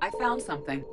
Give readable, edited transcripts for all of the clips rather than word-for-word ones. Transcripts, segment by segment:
I found something.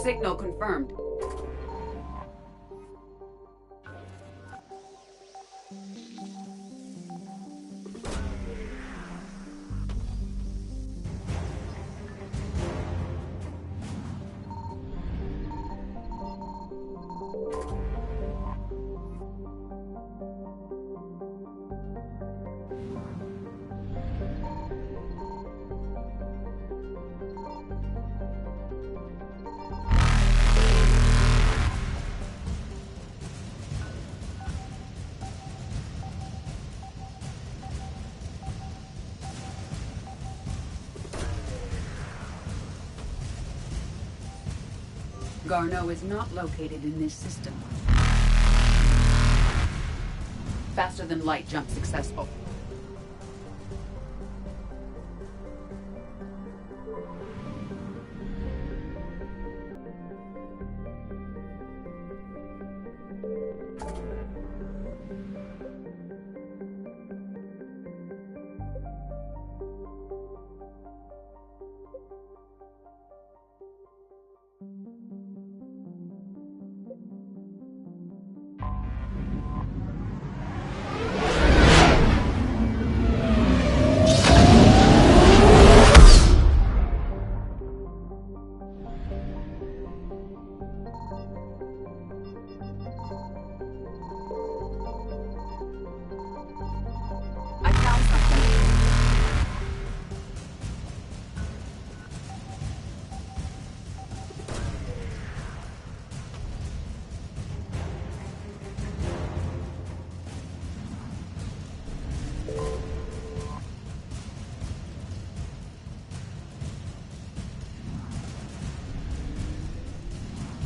Signal confirmed. Garneau is not located in this system. Faster than light jump successful.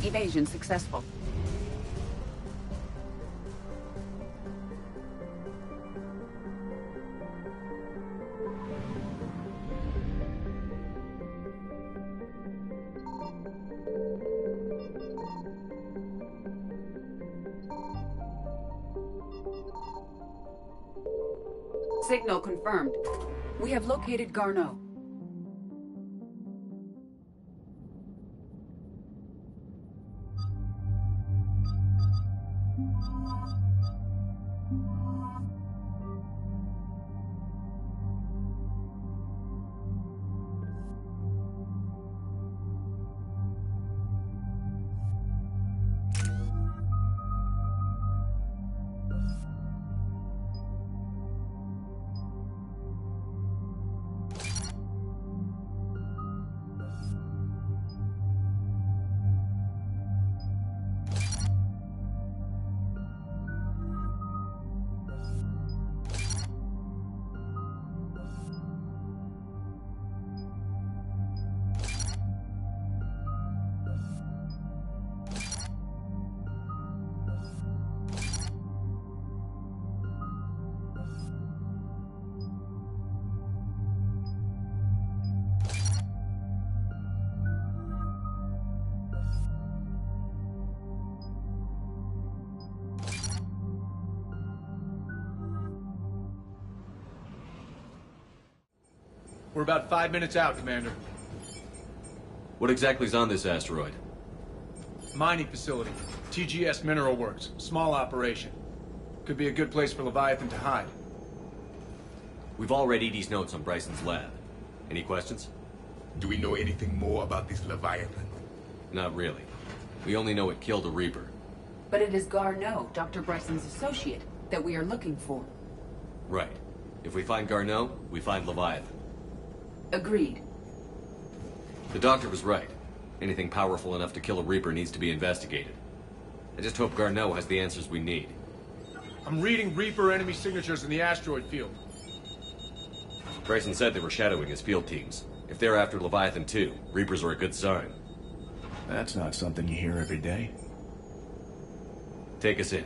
Evasion successful. Signal confirmed. We have located Garneau. We're about 5 minutes out, Commander. What exactly is on this asteroid? Mining facility. TGS Mineral Works. Small operation. Could be a good place for Leviathan to hide. We've all read Edie's notes on Bryson's lab. Any questions? Do we know anything more about this Leviathan? Not really. We only know it killed a Reaper. But it is Garneau, Dr. Bryson's associate, that we are looking for. Right. If we find Garneau, we find Leviathan. Agreed. The doctor was right. Anything powerful enough to kill a Reaper needs to be investigated. I just hope Garneau has the answers we need. I'm reading Reaper enemy signatures in the asteroid field. Bryson said they were shadowing his field teams. If they're after Leviathan too, Reapers are a good sign. That's not something you hear every day. Take us in.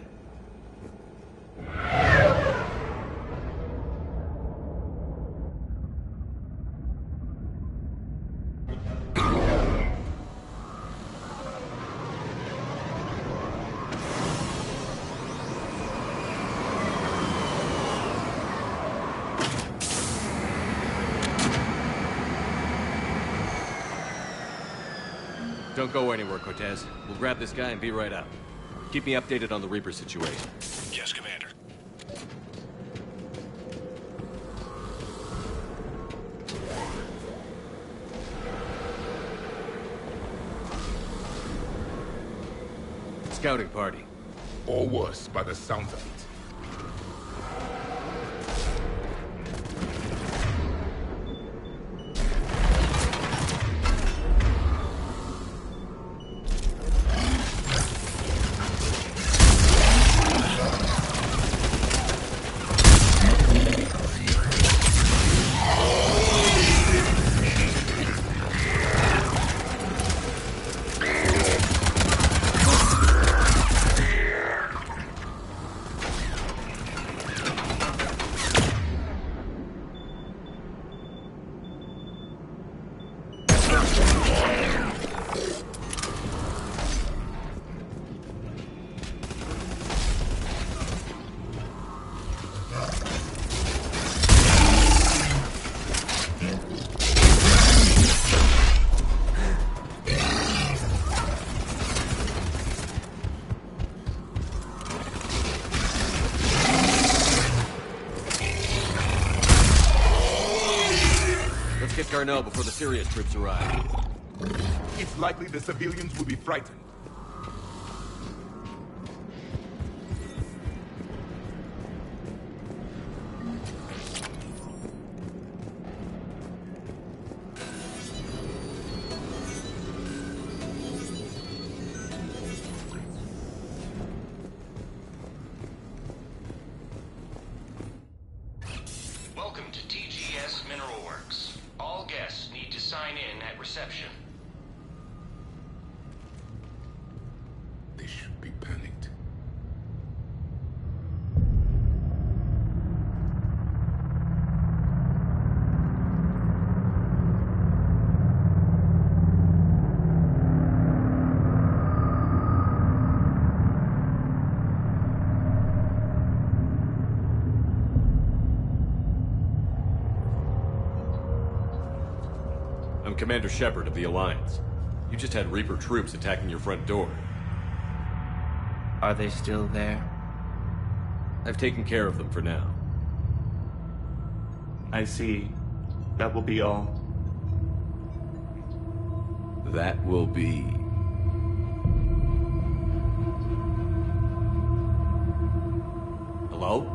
Don't go anywhere, Cortez. We'll grab this guy and be right out. Keep me updated on the Reaper situation. Yes, Commander. Scouting party. Or worse, by the sounds of it. Get Garneau before the serious troops arrive. It's likely the civilians will be frightened. Welcome to TGS Mineral Works. All guests need to sign in at reception. They should be panicked. I'm Commander Shepard of the Alliance. You just had Reaper troops attacking your front door. Are they still there? I've taken care of them for now. I see. That will be all. That will be... Hello?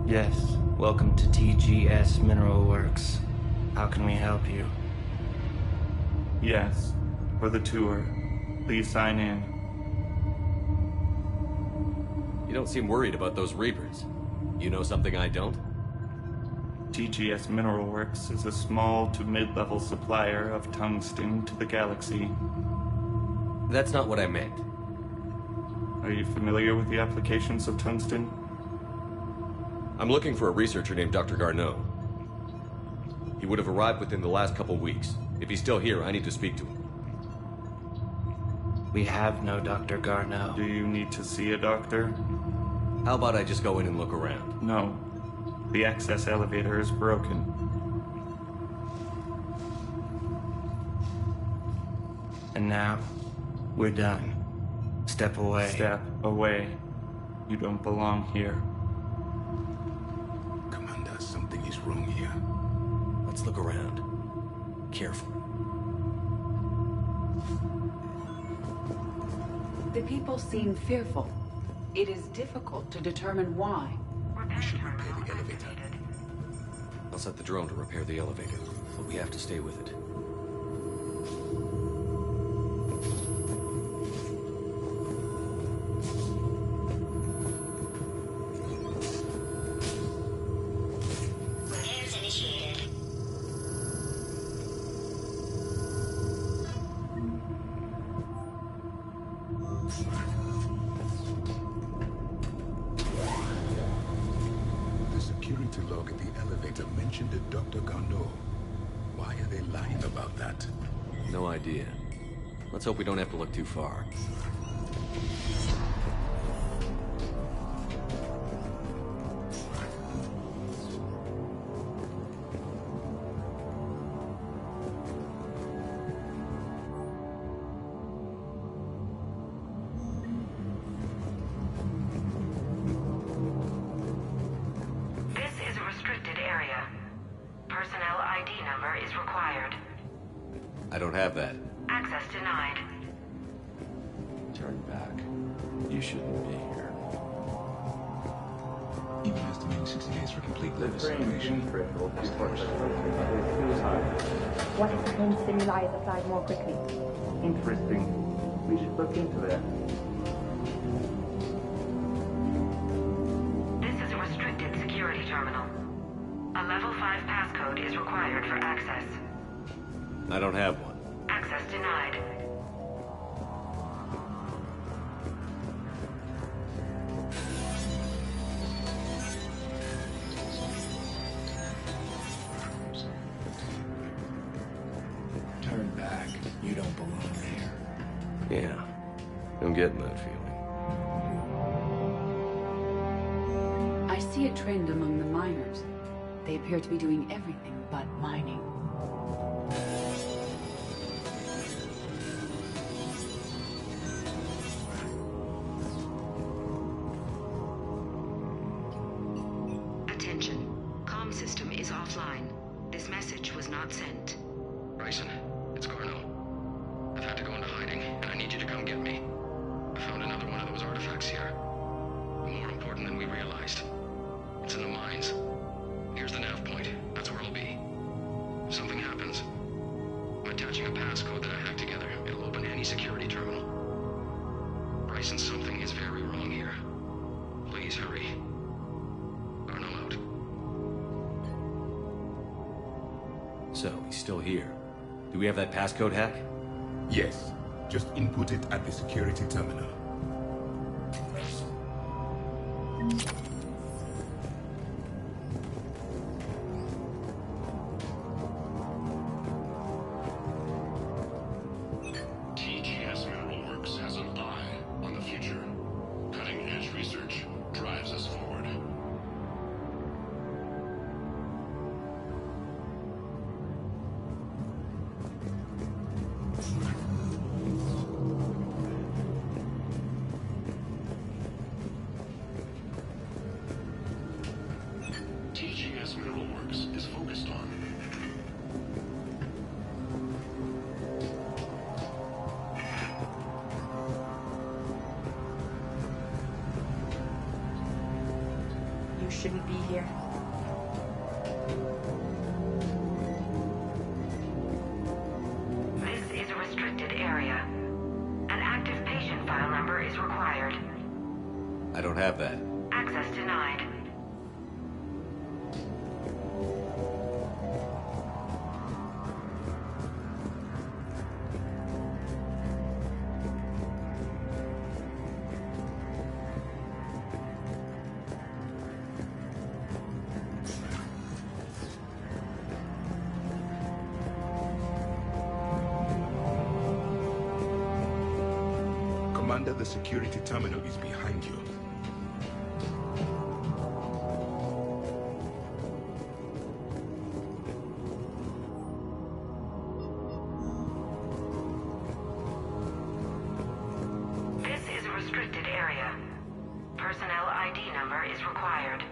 Yes. Welcome to TGS Mineral Works. How can we help you? Yes. For the tour. Please sign in. You don't seem worried about those Reapers. You know something I don't? TGS Mineral Works is a small to mid-level supplier of tungsten to the galaxy. That's not what I meant. Are you familiar with the applications of tungsten? I'm looking for a researcher named Dr. Garneau. He would have arrived within the last couple weeks. If he's still here, I need to speak to him. We have no Dr. Garneau. Do you need to see a doctor? How about I just go in and look around? No. The access elevator is broken. And now, we're done. Step away. Step away. You don't belong here. Something is wrong here. Let's look around. Careful. The people seem fearful. It is difficult to determine why. We should repair the elevator. I'll set the drone to repair the elevator, but we have to stay with it. Repairs initiated. The security log at the elevator mentioned a Dr. Garneau. Why are they lying about that? No idea. Let's hope we don't have to look too far. This is a restricted area. Personnel ID number is required. I don't have that. Access denied. Turn back. You shouldn't be here. Even estimating 60 days for complete The liver brain circulation. gene threshold is too high. What if the same stimuli is applied more quickly? Interesting. We should look into that. This is a restricted security terminal. A level 5 passcode is required for access. I don't have one. Access denied. Turn back. You don't belong there. Yeah, I'm getting that feeling. I see a trend among the miners. They appear to be doing everything but mining. Attention. Comm system is offline. This message was not sent. Bryson, it's Garneau. I've had to go into hiding, and I need you to come get me. I found another one of those artifacts here. More important than we realized. It's in the mines. Here's the nav point. That's where it'll be. If something happens, I'm attaching a passcode that I hacked together. It'll open any security terminal. Bryson, something is very wrong here. Please hurry. Garneau out. So, he's still here. Do we have that passcode hack? Yes. Just input it at the security terminal. TGS Mineral Works has an eye on the future. Cutting-edge research drives us forward. TGS Mineral Works is focused on You shouldn't be here. This is a restricted area. An active patient file number is required. I don't have that. Access denied. Commander, the security terminal is behind you. This is a restricted area. Personnel ID number is required.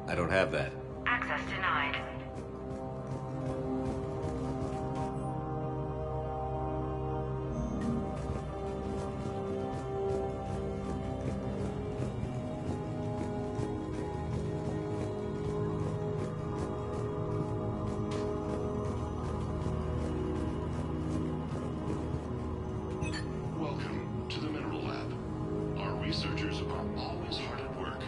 I don't have that. Access denied. Welcome to the Mineral Lab. Our researchers are always hard at work.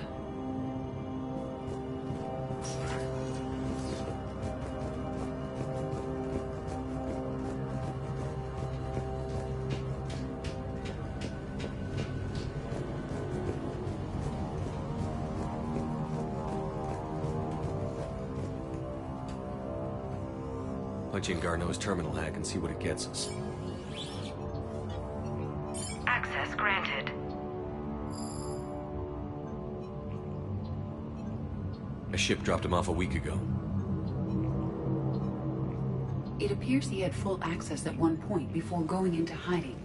Punch in Garneau's terminal hack and see what it gets us. Access granted. A ship dropped him off a week ago. It appears he had full access at one point before going into hiding.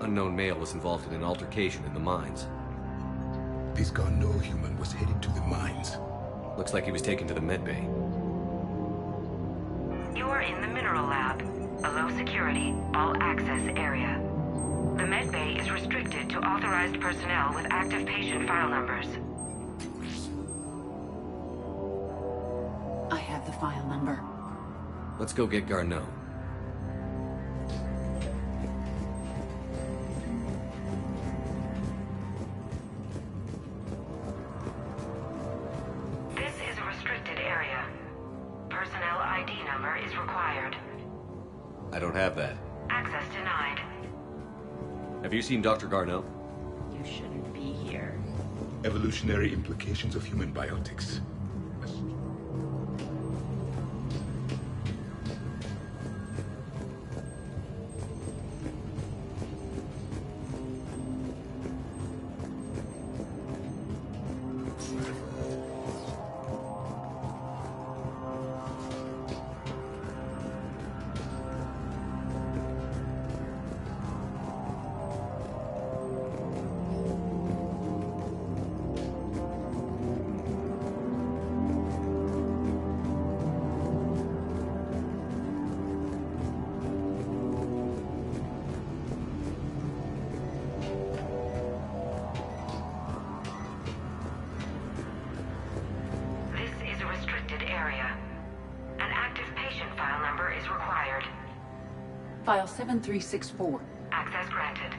Unknown male was involved in an altercation in the mines. This Garneau human was headed to the mines. Looks like he was taken to the medbay. You are in the Mineral Lab, a low security, all access area. The medbay is restricted to authorized personnel with active patient file numbers. I have the file number. Let's go get Garneau. This is a restricted area. Personnel ID number is required. I don't have that. Access denied. Have you seen Dr. Garneau? You shouldn't be here. Evolutionary implications of human biotics. File 7364. Access granted.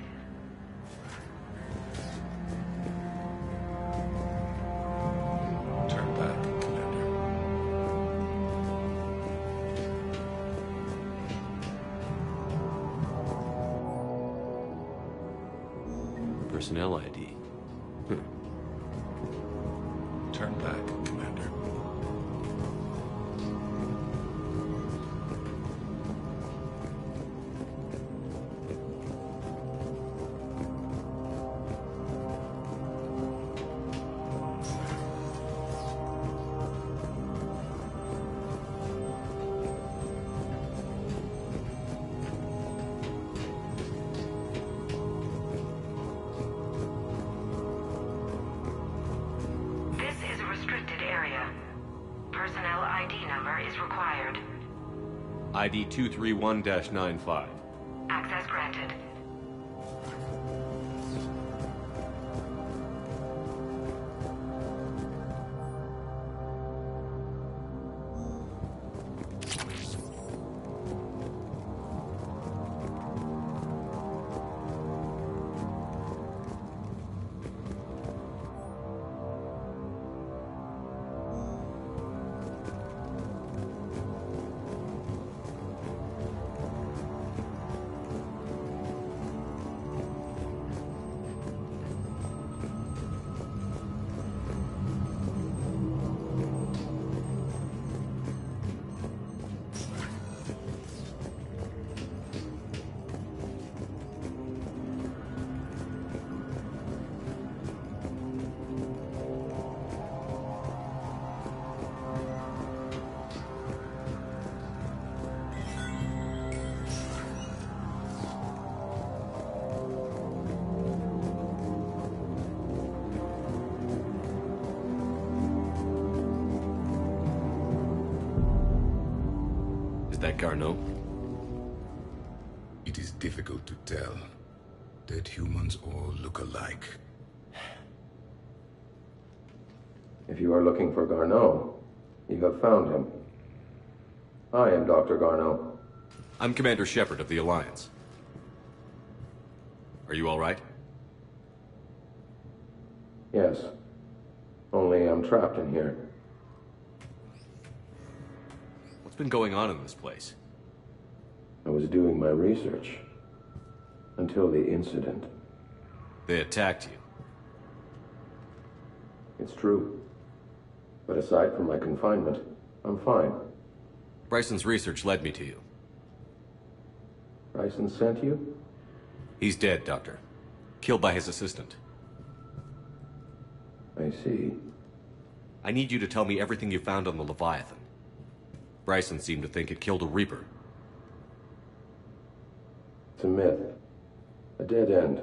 Turn back, Commander. Personnel ID. Turn back, Commander. ID 231-95. Access granted. that Garneau? It is difficult to tell. Dead humans all look alike. If you are looking for Garneau, you have found him. I am Dr. Garneau. I'm Commander Shepard of the Alliance. Are you all right? Yes. Only I'm trapped in here. What's been going on in this place? I was doing my research. Until the incident. They attacked you. It's true. But aside from my confinement, I'm fine. Bryson's research led me to you. Bryson sent you? He's dead, Doctor. Killed by his assistant. I see. I need you to tell me everything you found on the Leviathan. Bryson seemed to think it killed a Reaper. It's a myth. A dead end.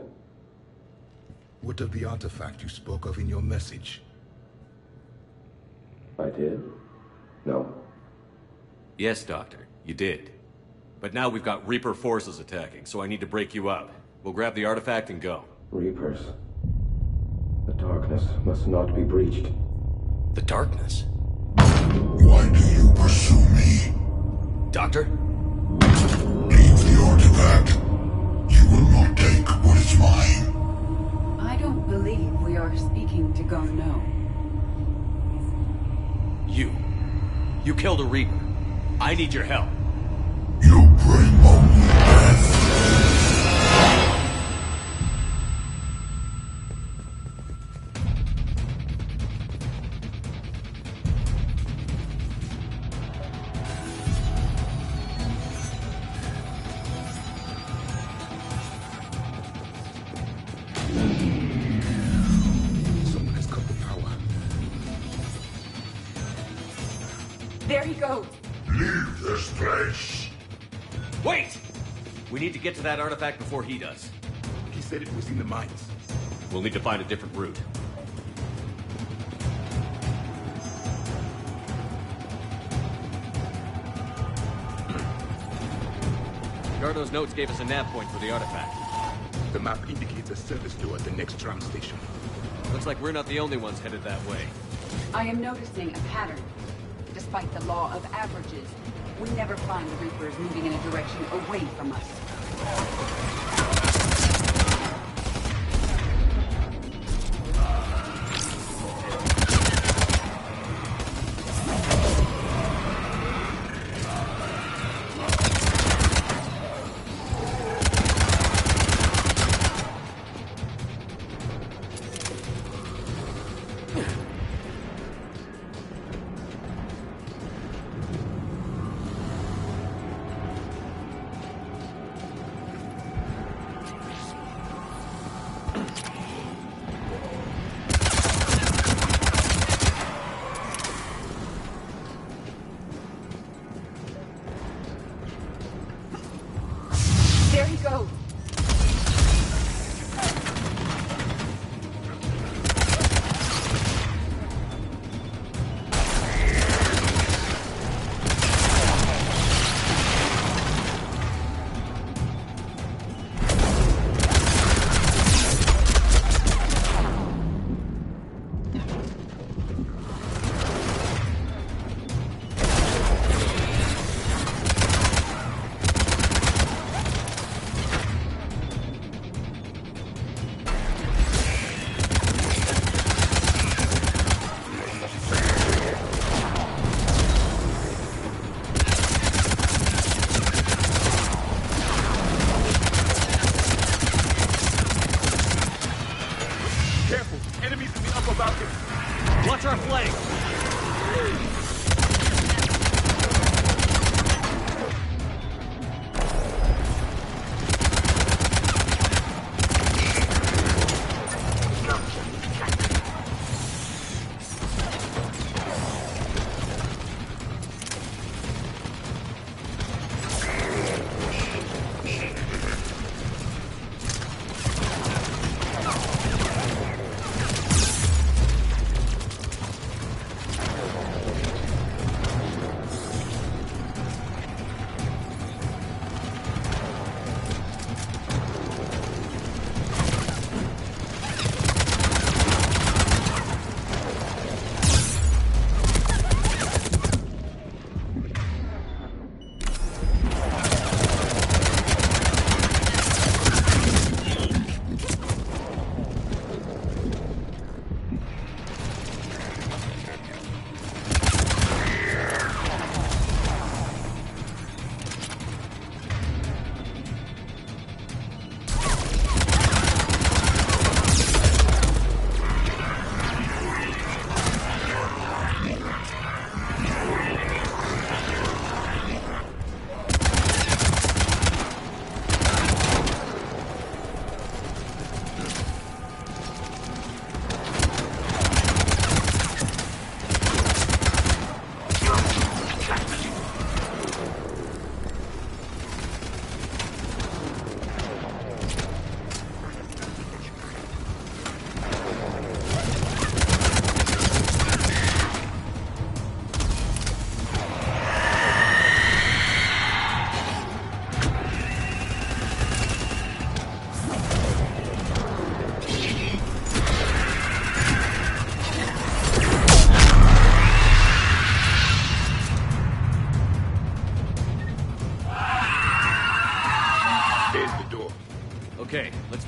What of the artifact you spoke of in your message? I did? No. Yes, Doctor, you did. But now we've got Reaper forces attacking, so I need to break you up. We'll grab the artifact and go. Reapers. The darkness must not be breached. The darkness? Why do you pursue me? Doctor? Leave the artifact. You will not take what is mine. I don't believe we are speaking to Garneau. You killed a Reaper. I need your help. You bring only death. Someone has cut the power. There he goes. Leave this place. Wait! We need to get to that artifact before he does. He said it was in the mines. We'll need to find a different route. Gardo's notes gave us a nav point for the artifact. The map indicates a service door at the next tram station. Looks like we're not the only ones headed that way. I am noticing a pattern. Despite the law of averages, we never find the Reapers moving in a direction away from us.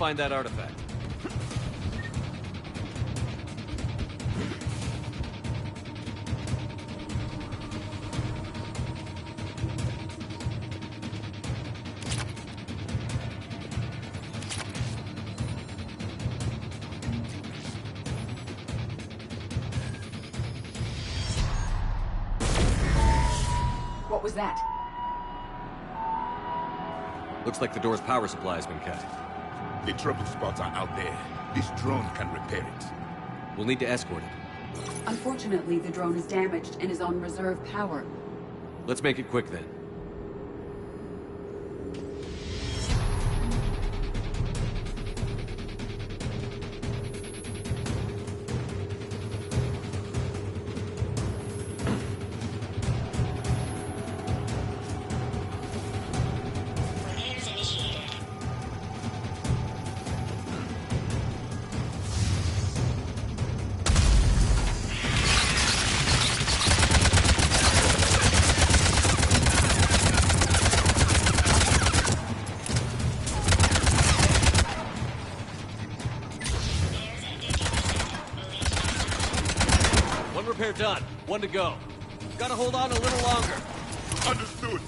find that artifact. What was that? Looks like the door's power supply has been cut. The trouble spots are out there. This drone can repair it. We'll need to escort it. Unfortunately, the drone is damaged and is on reserve power. Let's make it quick then. Repair done. One to go. Gotta hold on a little longer. Understood.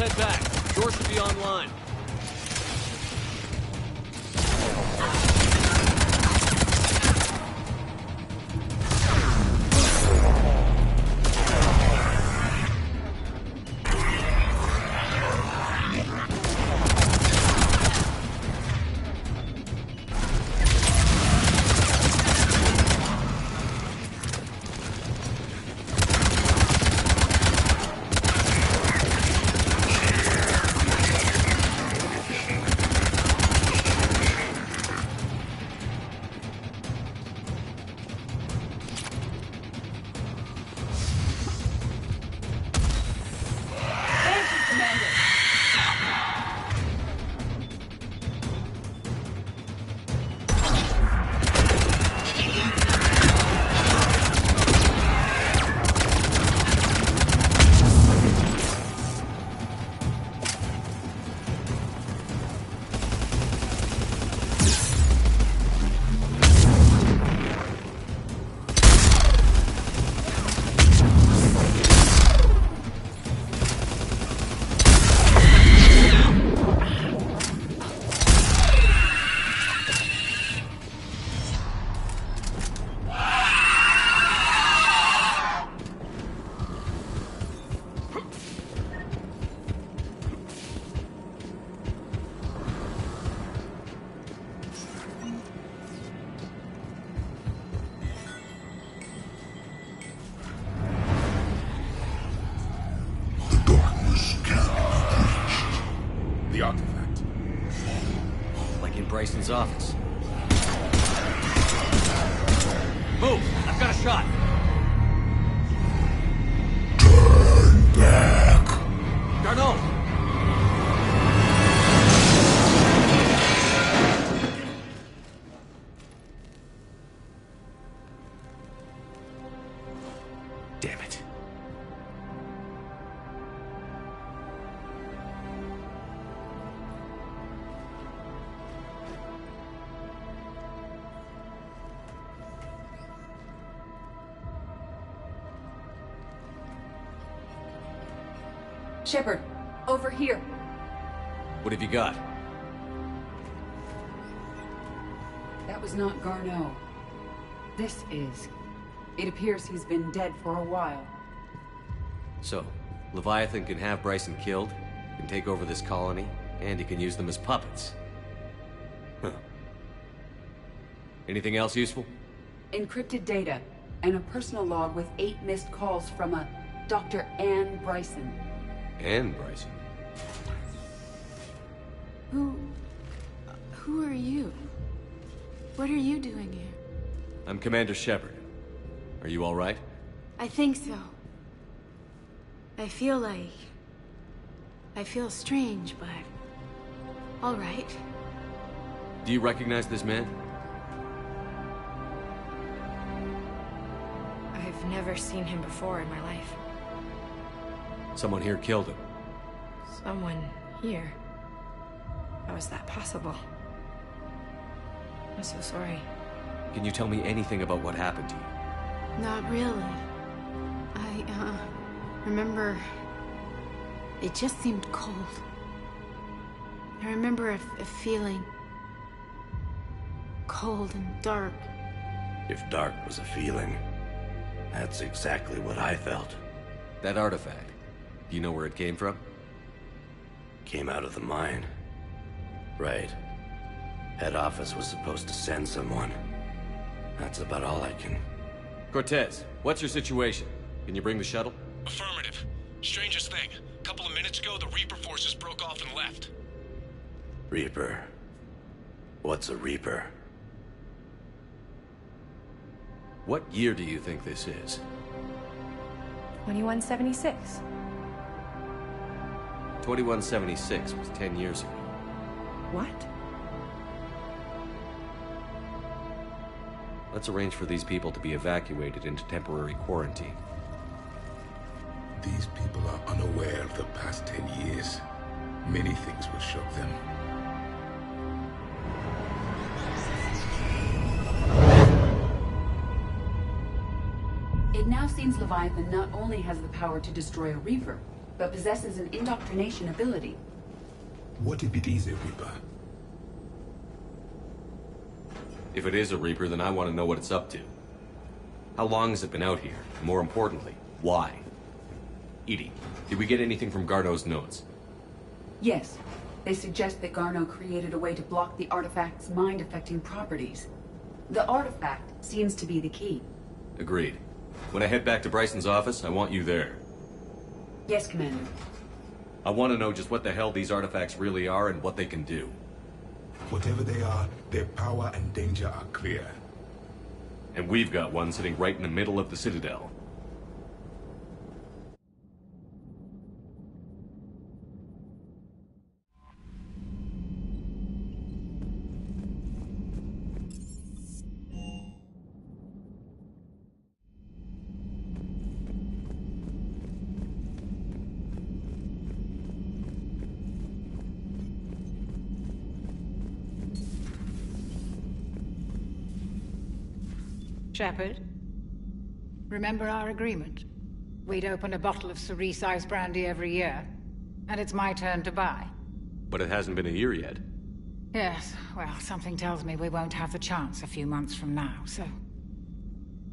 Head back. Door should be online. The artifact. Like in Bryson's office. Move! I've got a shot! Turn back! Garneau! Damn it. Shepard, over here. What have you got? That was not Garneau. This is. It appears he's been dead for a while. So, Leviathan can have Bryson killed, can take over this colony, and he can use them as puppets. Huh. Anything else useful? Encrypted data, and a personal log with 8 missed calls from a Dr. Ann Bryson. Ann Bryson? Who are you? What are you doing here? I'm Commander Shepard. Are you all right? I think so. I feel strange, but... all right. Do you recognize this man? I've never seen him before in my life. Someone here killed him. Someone here? How is that possible? I'm so sorry. Can you tell me anything about what happened to you? Not really. I remember... it just seemed cold. I remember a feeling... cold and dark. If dark was a feeling, that's exactly what I felt. That artifact, do you know where it came from? Came out of the mine. Right. Head office was supposed to send someone. That's about all I can... Cortez, what's your situation? Can you bring the shuttle? Affirmative. Strangest thing. A couple of minutes ago, the Reaper forces broke off and left. Reaper? What's a Reaper? What year do you think this is? 2176. 2176 was 10 years ago. What? Let's arrange for these people to be evacuated into temporary quarantine. These people are unaware of the past 10 years. Many things will shock them. It now seems Leviathan not only has the power to destroy a Reaper, but possesses an indoctrination ability. What if it is a Reaper? If it is a Reaper, then I want to know what it's up to. How long has it been out here? And more importantly, why? Edie, did we get anything from Garneau's notes? Yes. They suggest that Garneau created a way to block the artifact's mind-affecting properties. The artifact seems to be the key. Agreed. When I head back to Bryson's office, I want you there. Yes, Commander. I want to know just what the hell these artifacts really are and what they can do. Whatever they are, their power and danger are clear. And we've got one sitting right in the middle of the Citadel. Shepard, remember our agreement? We'd open a bottle of cerise-sized brandy every year, and it's my turn to buy. But it hasn't been a year yet. Yes, well, something tells me we won't have the chance a few months from now, so...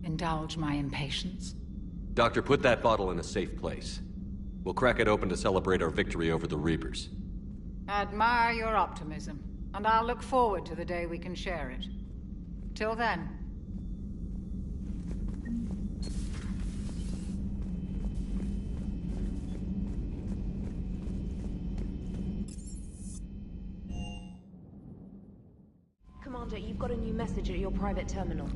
indulge my impatience. Doctor, put that bottle in a safe place. We'll crack it open to celebrate our victory over the Reapers. Admire your optimism, and I'll look forward to the day we can share it. Till then... Commander, you've got a new message at your private terminal.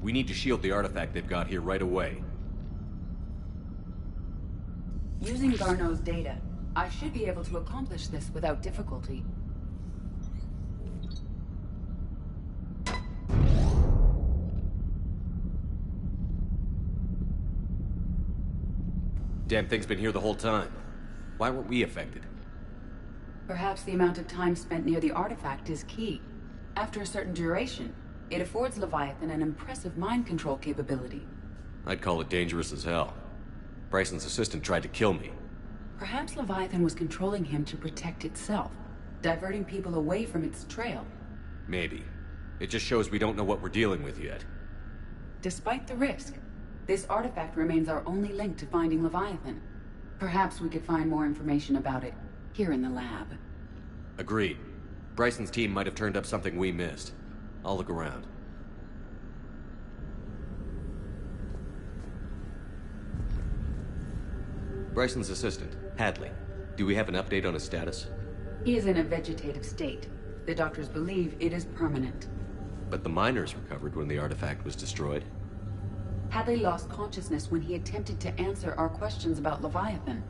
We need to shield the artifact they've got here right away. Using Garneau's data, I should be able to accomplish this without difficulty. Damn thing's been here the whole time. Why weren't we affected? Perhaps the amount of time spent near the artifact is key. After a certain duration, it affords Leviathan an impressive mind control capability. I'd call it dangerous as hell. Bryson's assistant tried to kill me. Perhaps Leviathan was controlling him to protect itself, diverting people away from its trail. Maybe. It just shows we don't know what we're dealing with yet. Despite the risk, this artifact remains our only link to finding Leviathan. Perhaps we could find more information about it here in the lab. Agreed. Bryson's team might have turned up something we missed. I'll look around. Bryson's assistant, Hadley. Do we have an update on his status? He is in a vegetative state. The doctors believe it is permanent. But the miners recovered when the artifact was destroyed. Hadley lost consciousness when he attempted to answer our questions about Leviathan.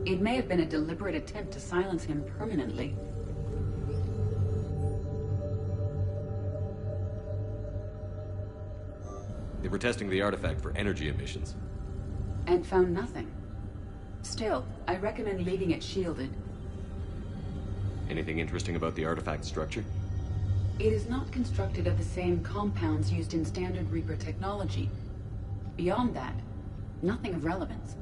It may have been a deliberate attempt to silence him permanently. They were testing the artifact for energy emissions. And found nothing. Still, I recommend leaving it shielded. Anything interesting about the artifact structure? It is not constructed of the same compounds used in standard Reaper technology. Beyond that, nothing of relevance.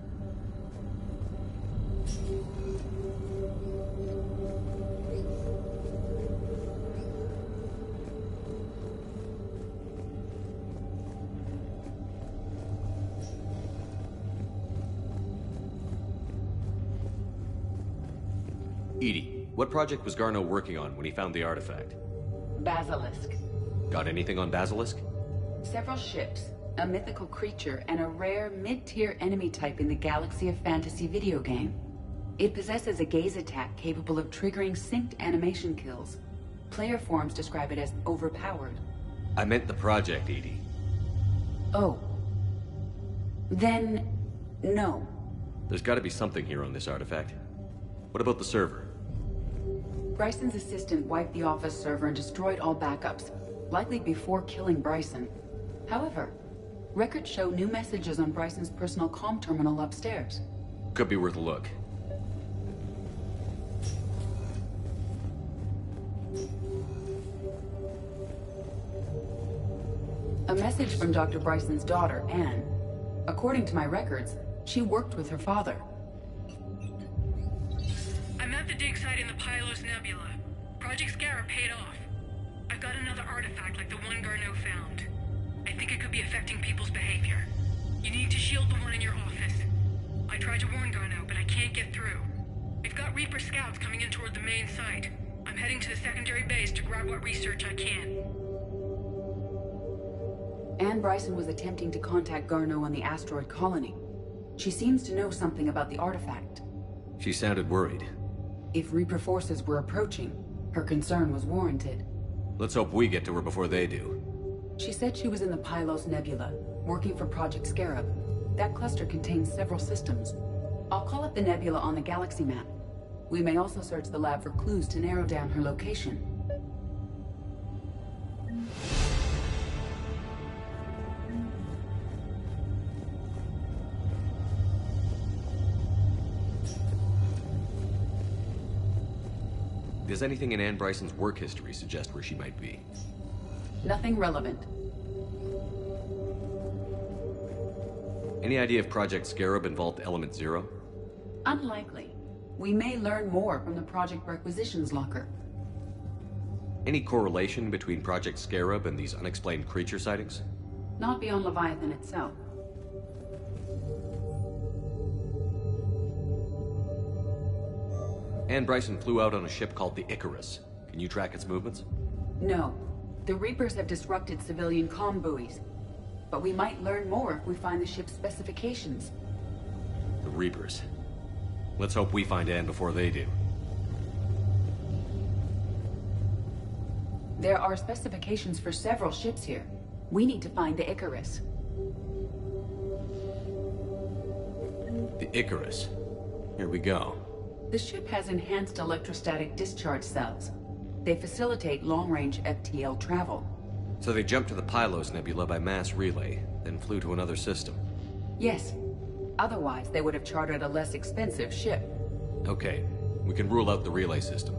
Edie, what project was Garneau working on when he found the artifact? Basilisk. Got anything on Basilisk? Several ships, a mythical creature, and a rare mid-tier enemy type in the Galaxy of Fantasy video game. It possesses a gaze attack capable of triggering synced animation kills. Player forums describe it as overpowered. I meant the project, Edie. Oh. Then, no. There's gotta be something here on this artifact. What about the server? Bryson's assistant wiped the office server and destroyed all backups, likely before killing Bryson. However, records show new messages on Bryson's personal comm terminal upstairs. Could be worth a look. A message from Dr. Bryson's daughter, Anne. According to my records, she worked with her father. I'm at the dig site in the Pylos Nebula. Project Scarab paid off. I've got another artifact like the one Garneau found. I think it could be affecting people's behavior. You need to shield the one in your office. I tried to warn Garneau, but I can't get through. We've got Reaper scouts coming in toward the main site. I'm heading to the secondary base to grab what research I can. Anne Bryson was attempting to contact Garneau on the asteroid colony. She seems to know something about the artifact. She sounded worried. If Reaper forces were approaching, her concern was warranted. Let's hope we get to her before they do. She said she was in the Pylos Nebula, working for Project Scarab. That cluster contains several systems. I'll call up the nebula on the galaxy map. We may also search the lab for clues to narrow down her location. Does anything in Anne Bryson's work history suggest where she might be? Nothing relevant. Any idea if Project Scarab involved Element Zero? Unlikely. We may learn more from the Project Requisitions Locker. Any correlation between Project Scarab and these unexplained creature sightings? Not beyond Leviathan itself. Anne Bryson flew out on a ship called the Icarus. Can you track its movements? No. The Reapers have disrupted civilian comm buoys. But we might learn more if we find the ship's specifications. The Reapers. Let's hope we find Anne before they do. There are specifications for several ships here. We need to find the Icarus. The Icarus. Here we go. The ship has enhanced electrostatic discharge cells. They facilitate long-range FTL travel. So they jumped to the Pylos Nebula by mass relay, then flew to another system. Yes. Otherwise, they would have chartered a less expensive ship. Okay, we can rule out the relay system.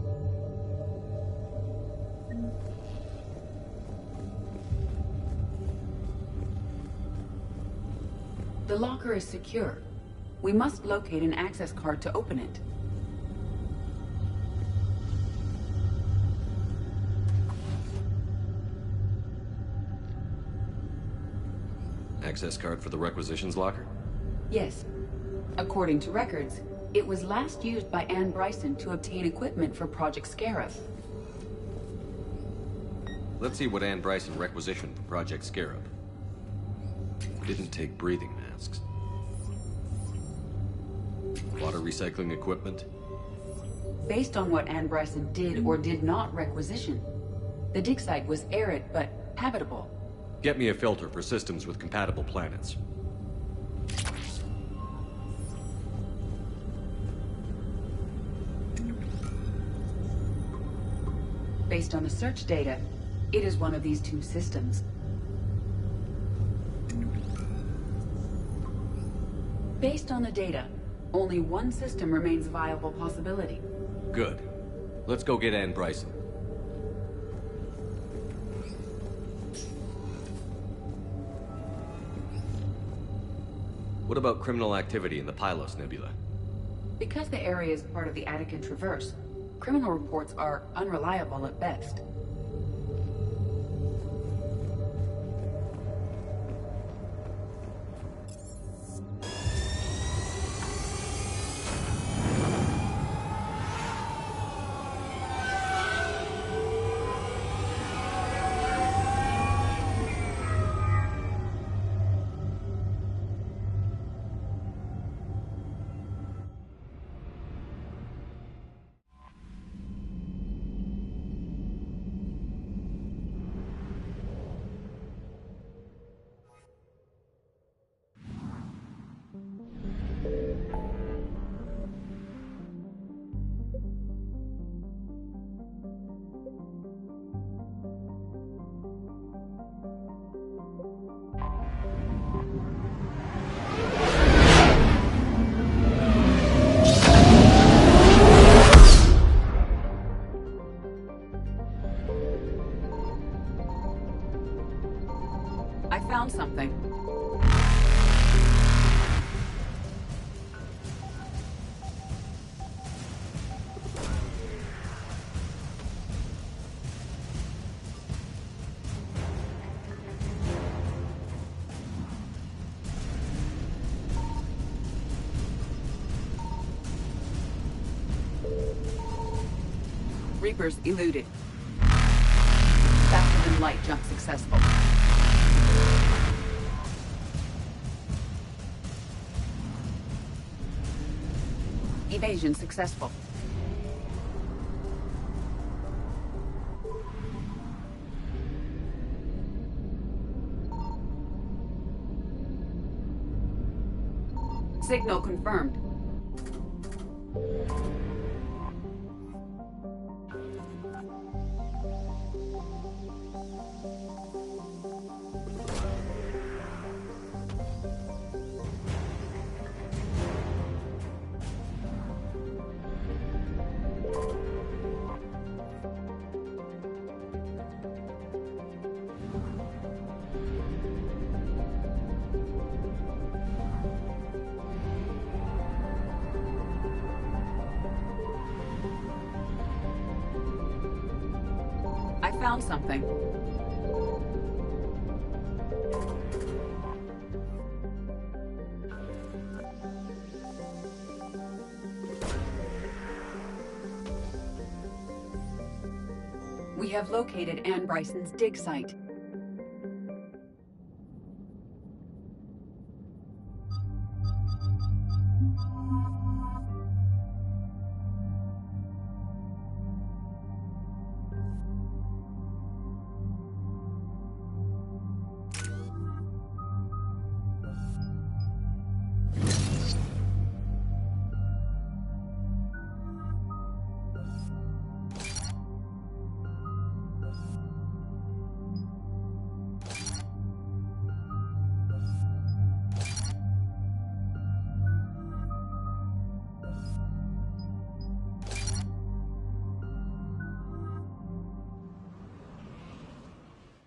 The locker is secure. We must locate an access card to open it. Access card for the requisitions locker? Yes. According to records, it was last used by Anne Bryson to obtain equipment for Project Scarab. Let's see what Anne Bryson requisitioned for Project Scarab. Didn't take breathing masks. Water recycling equipment. Based on what Anne Bryson did or did not requisition, the dig site was arid but habitable. Get me a filter for systems with compatible planets. Based on the search data, it is one of these two systems. Based on the data, only one system remains a viable possibility. Good. Let's go get Anne Bryson. What about criminal activity in the Pylos Nebula? Because the area is part of the Attican Traverse, criminal reports are unreliable at best. I found something. Reapers eluded. Faster than light jump successful. Evasion successful. Signal confirmed. I found something. We have located Anne Bryson's dig site.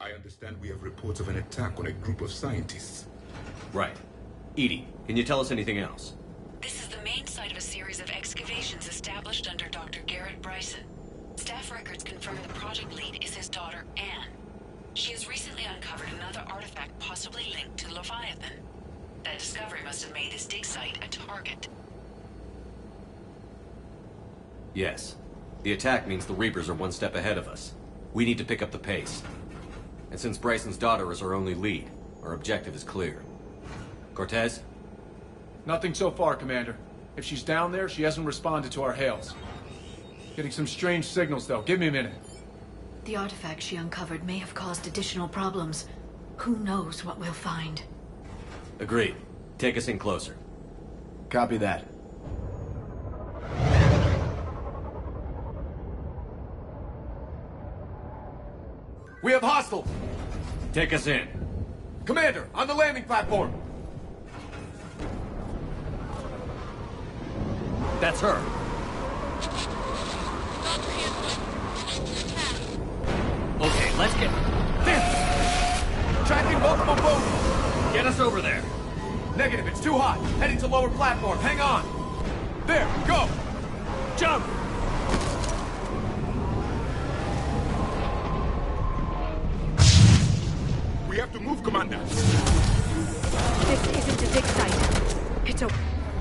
I understand we have reports of an attack on a group of scientists. Right. Edie, can you tell us anything else? This is the main site of a series of excavations established under Dr. Garrett Bryson. Staff records confirm the project lead is his daughter, Anne. She has recently uncovered another artifact possibly linked to Leviathan. That discovery must have made this dig site a target. Yes. The attack means the Reapers are one step ahead of us. We need to pick up the pace. And since Bryson's daughter is our only lead, our objective is clear. Cortez? Nothing so far, Commander. If she's down there, she hasn't responded to our hails. Getting some strange signals, though. Give me a minute. The artifact she uncovered may have caused additional problems. Who knows what we'll find? Agreed. Take us in closer. Copy that. We have hostiles! Take us in. Commander, on the landing platform! That's her. Okay, let's get... Tracking multiple boats! Get us over there. Negative, it's too hot. Heading to lower platform. Hang on. There, go! Jump! We have to move, Commander. This isn't a dig site. It's a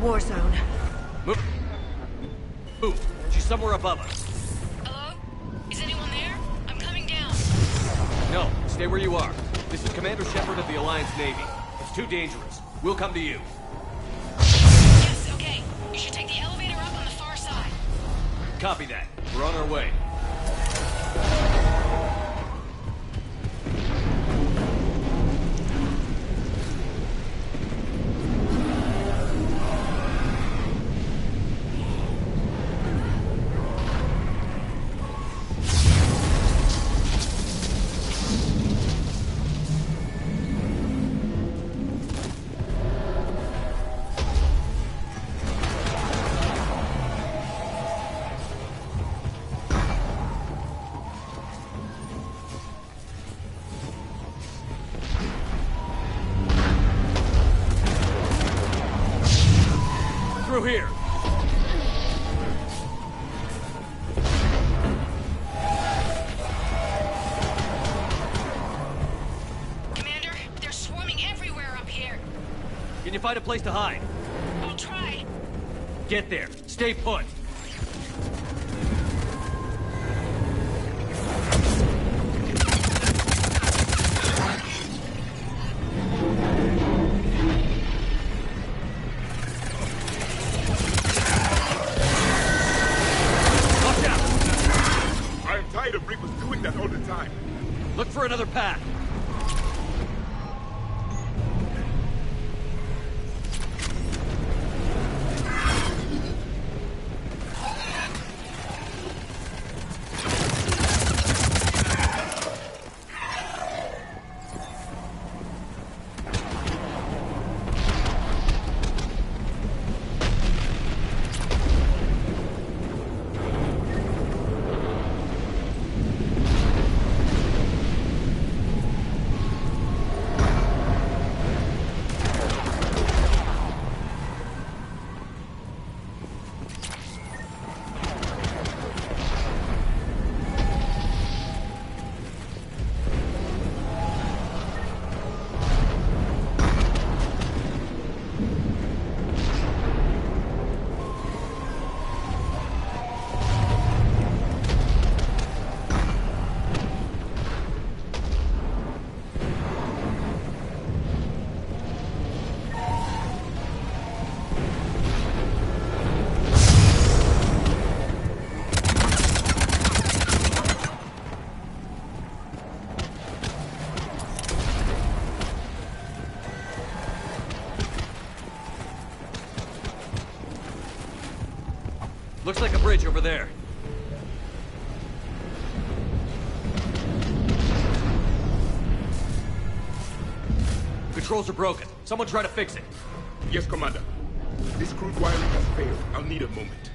war zone. Move. Move. She's somewhere above us. Hello? Is anyone there? I'm coming down. No, stay where you are. This is Commander Shepard of the Alliance Navy. It's too dangerous. We'll come to you. Yes, okay. You should take the elevator up on the far side. Copy that. We're on our way. Through here. Commander, they're swarming everywhere up here. Can you find a place to hide? I'll try. Get there. Stay put. Look for another path. Looks like a bridge over there. Controls are broken. Someone try to fix it. Yes, Commander. This crude wiring has failed. I'll need a moment.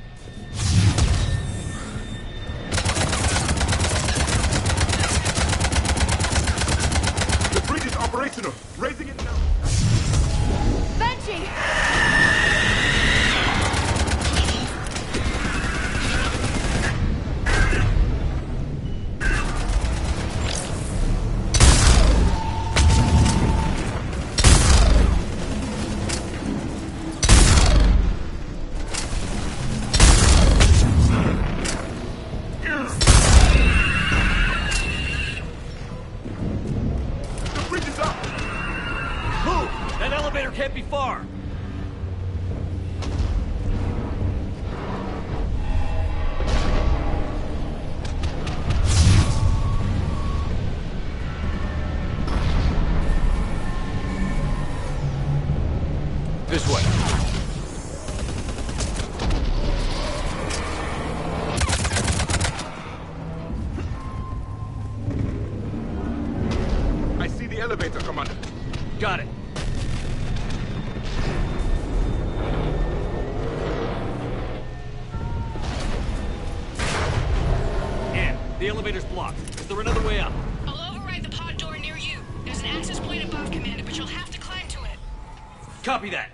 elevator, Commander. Got it. Ann, the elevator's blocked. Is there another way up? I'll override the pod door near you. There's an access point above, Commander, but you'll have to climb to it. Copy that.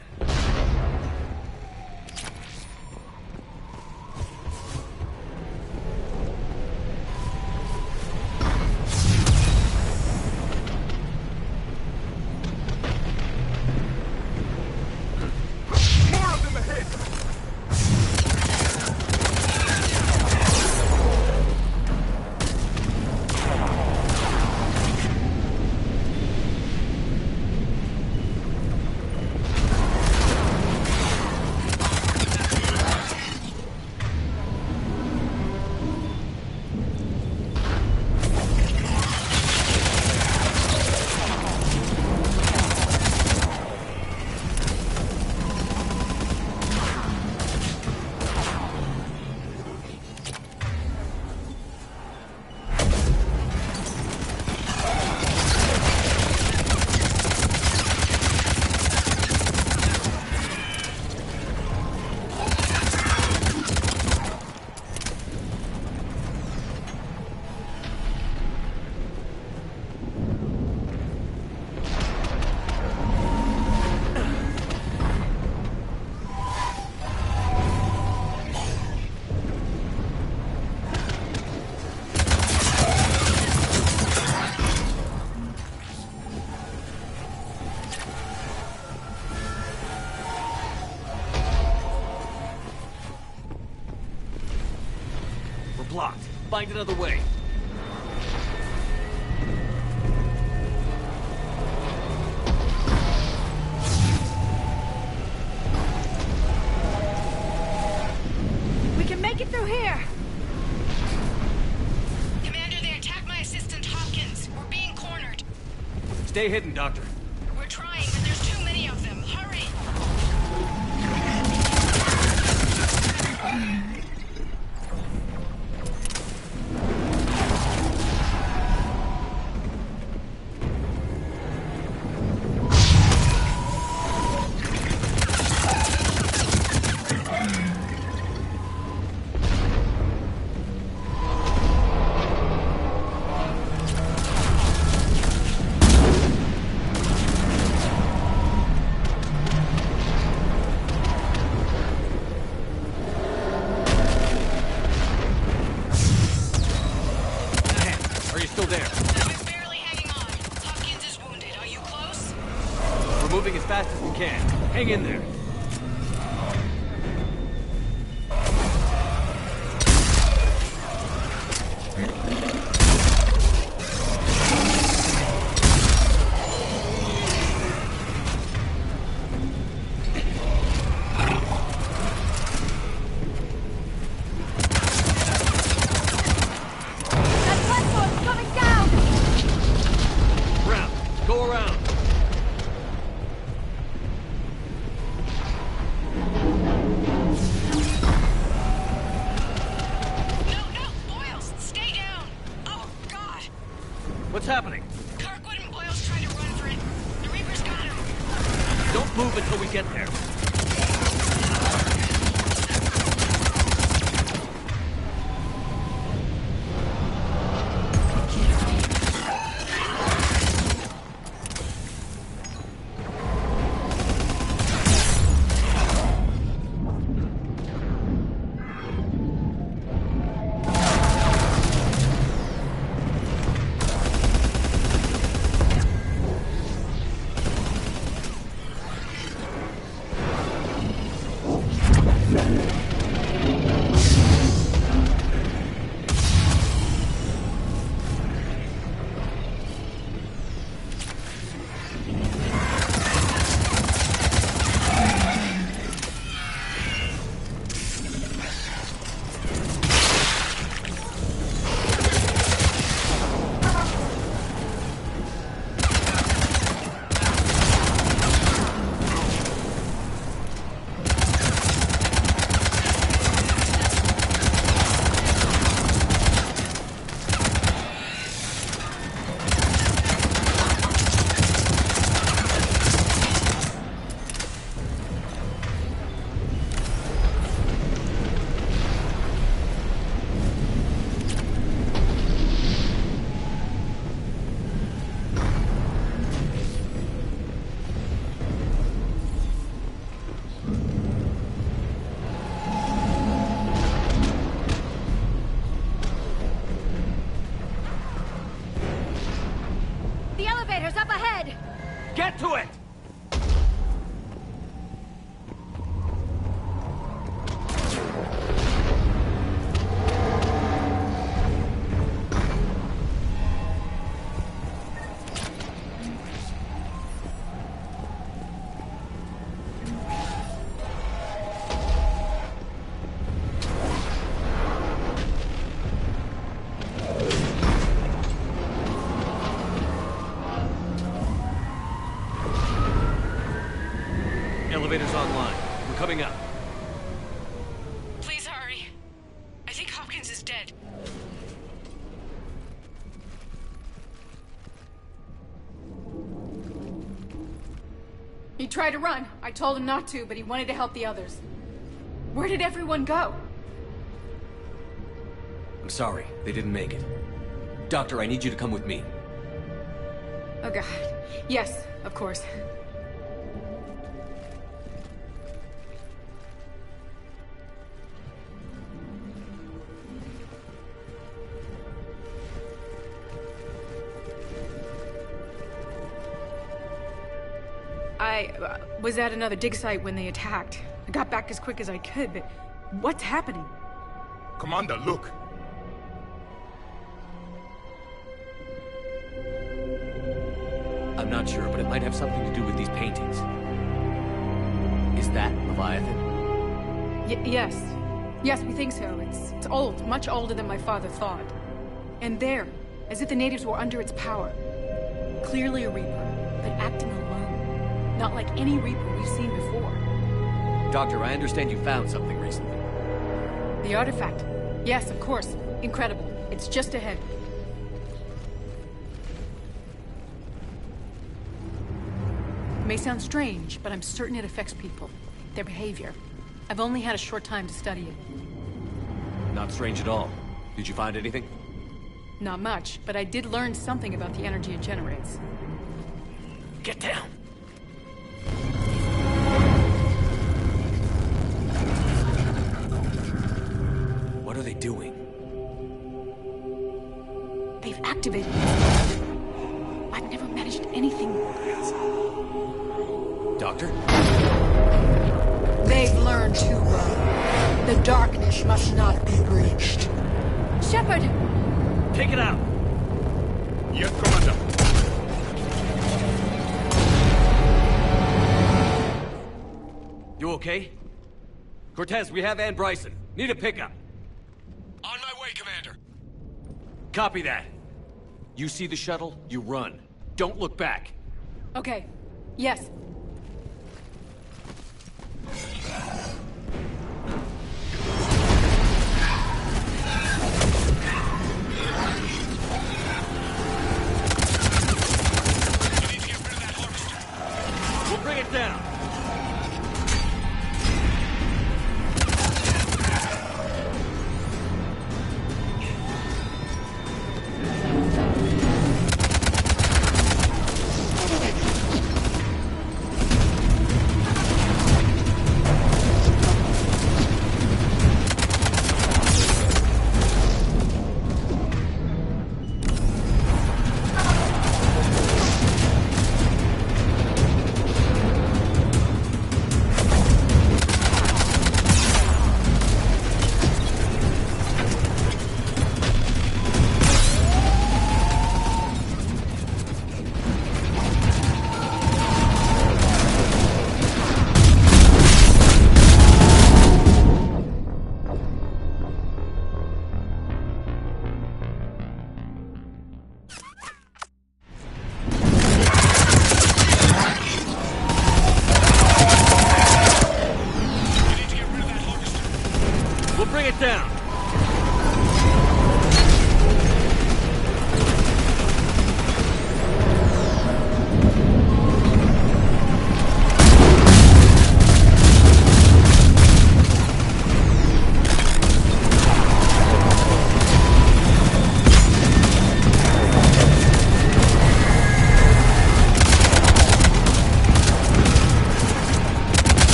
Blocked. Find another way. We can make it through here. Commander, they attacked my assistant Hopkins. We're being cornered. Stay hidden, Doctor. We're trying, but there's too many of them. Hurry! Moving as fast as we can. Hang in there. That platform's coming down! Round. Go around. What's happening? Kirkwood and Boyle's trying to run for it. The Reaper's got him. Don't move until we get there. up ahead! Get to it! Elevator's online. We're coming up. Please hurry. I think Hopkins is dead. He tried to run. I told him not to, but he wanted to help the others. Where did everyone go? I'm sorry, they didn't make it. Doctor, I need you to come with me. Oh god. Yes, of course. I was at another dig site when they attacked. I got back as quick as I could, but what's happening? Commander, look! I'm not sure, but it might have something to do with these paintings. Is that Leviathan? Yes. Yes, we think so. It's old, much older than my father thought. And there, as if the natives were under its power. Clearly a Reaper, but acting alone. Not like any Reaper we've seen before. Doctor, I understand you found something recently. The artifact. Yes, of course. Incredible. It's just ahead. It may sound strange, but I'm certain it affects people. Their behavior. I've only had a short time to study it. Not strange at all. Did you find anything? Not much, but I did learn something about the energy it generates. Get down! What are they doing? They've activated it. I've never managed anything. Doctor? They've learned to run. The darkness must not be breached. Shepard! Take it out! Yes, Commander. You okay? Cortez, we have Ann Bryson. Need a pickup. On my way, Commander. Copy that. You see the shuttle, you run. Don't look back. Okay. Yes. We'll bring it down.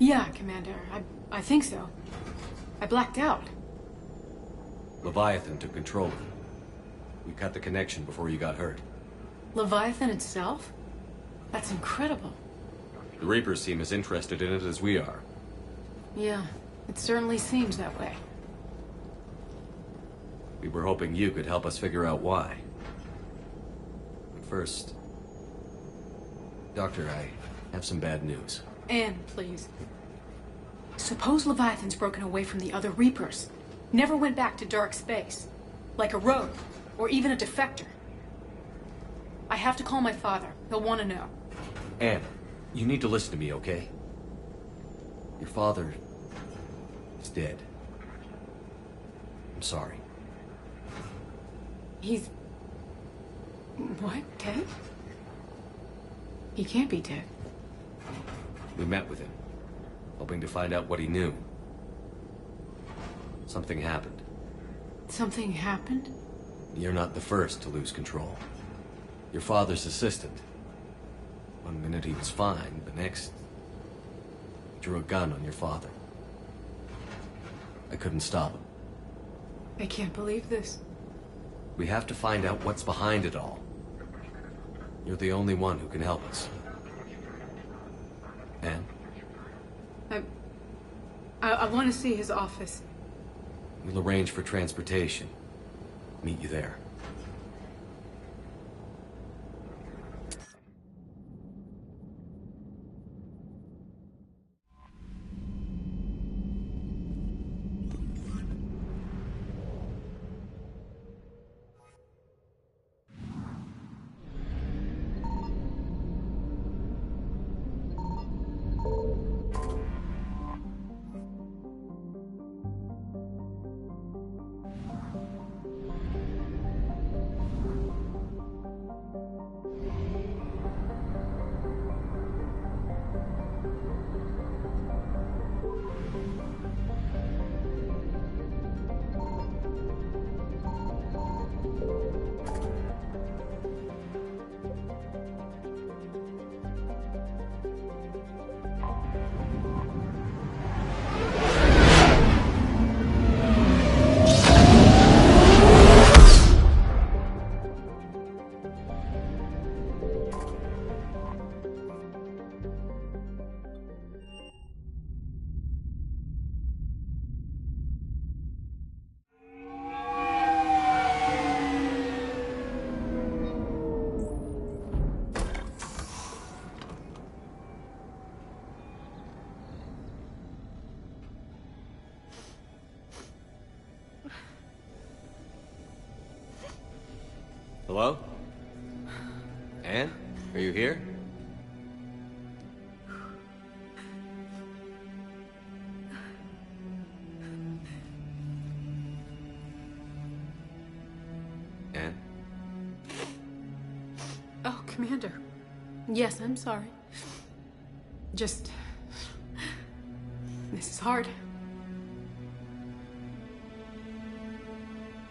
Yeah, Commander. I think so. I blacked out. Leviathan took control of it. We cut the connection before you got hurt. Leviathan itself? That's incredible. The Reapers seem as interested in it as we are. Yeah, it certainly seems that way. We were hoping you could help us figure out why. But first... Doctor, I have some bad news. Anne, please. Suppose Leviathan's broken away from the other Reapers. Never went back to dark space. Like a rogue, or even a defector. I have to call my father. He'll want to know. Anne, you need to listen to me, okay? Your father is dead. I'm sorry. He's... What? Dead? He can't be dead. We met with him, hoping to find out what he knew. Something happened. Something happened? You're not the first to lose control. Your father's assistant. One minute he was fine, the next... he drew a gun on your father. I couldn't stop him. I can't believe this. We have to find out what's behind it all. You're the only one who can help us. Anne? I want to see his office. We'll arrange for transportation. Meet you there. Hello? Anne? Are you here? Anne? Oh, Commander. Yes, I'm sorry. Just... this is hard.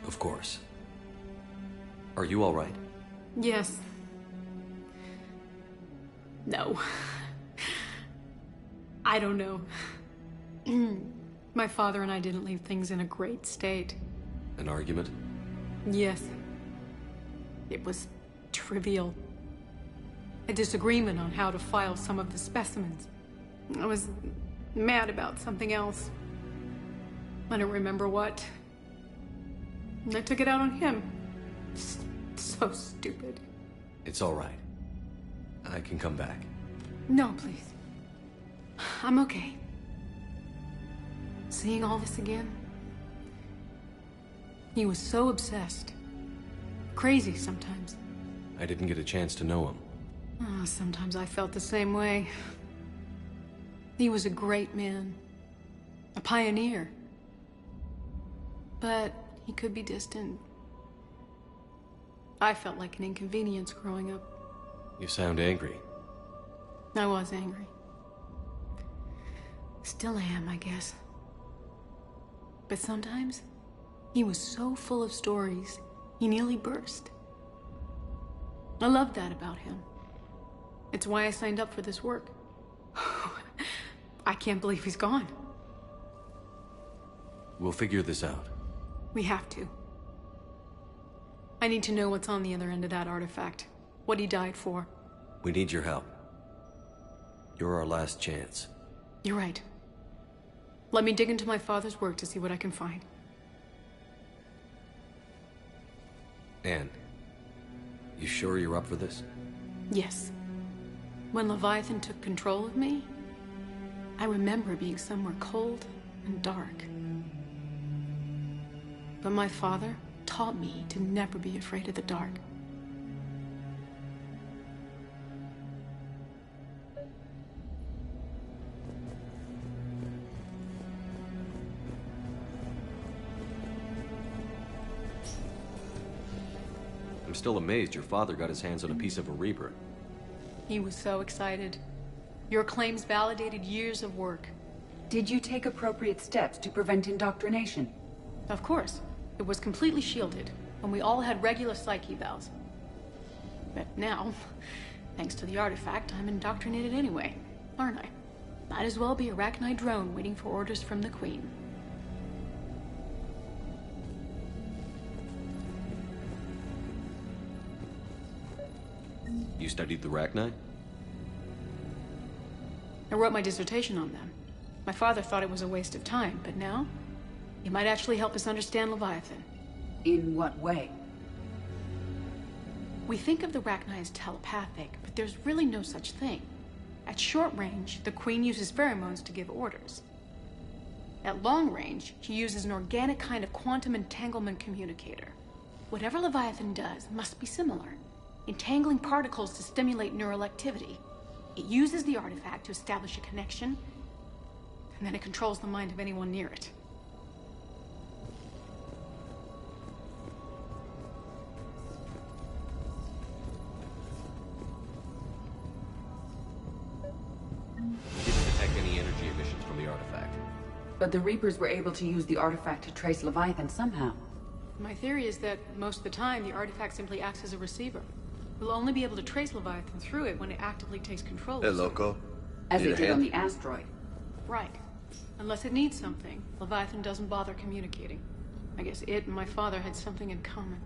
Of course. Are you all right? Yes. No. I don't know. My father and I didn't leave things in a great state. An argument? Yes. It was trivial. A disagreement on how to file some of the specimens. I was mad about something else. I don't remember what. And I took it out on him. So stupid. It's all right. I can come back. No, please. I'm okay. Seeing all this again. He was so obsessed. Crazy sometimes. I didn't get a chance to know him. Oh, sometimes I felt the same way. He was a great man. A pioneer. But he could be distant. I felt like an inconvenience growing up. You sound angry. I was angry. Still am, I guess. But sometimes, he was so full of stories, he nearly burst. I loved that about him. It's why I signed up for this work. I can't believe he's gone. We'll figure this out. We have to. I need to know what's on the other end of that artifact. What he died for. We need your help. You're our last chance. You're right. Let me dig into my father's work to see what I can find. Anne, you sure you're up for this? Yes. When Leviathan took control of me, I remember being somewhere cold and dark. But my father taught me to never be afraid of the dark. I'm still amazed your father got his hands on a piece of a Reaper. He was so excited. Your claims validated years of work. Did you take appropriate steps to prevent indoctrination? Of course. It was completely shielded, and we all had regular psych evals. But now, thanks to the artifact, I'm indoctrinated anyway, aren't I? Might as well be a Arachnite drone waiting for orders from the Queen. You studied the Arachnite? I wrote my dissertation on them. My father thought it was a waste of time, but now, it might actually help us understand Leviathan. In what way? We think of the Arachnite as telepathic, but there's really no such thing. At short range, the Queen uses pheromones to give orders. At long range, she uses an organic kind of quantum entanglement communicator. Whatever Leviathan does must be similar, entangling particles to stimulate neural activity. It uses the artifact to establish a connection, and then it controls the mind of anyone near it. We didn't detect any energy emissions from the artifact. But the Reapers were able to use the artifact to trace Leviathan somehow. My theory is that most of the time, the artifact simply acts as a receiver. We'll only be able to trace Leviathan through it when it actively takes control. Hey, Loco. As it did on the asteroid. Right. Unless it needs something, Leviathan doesn't bother communicating. I guess it and my father had something in common.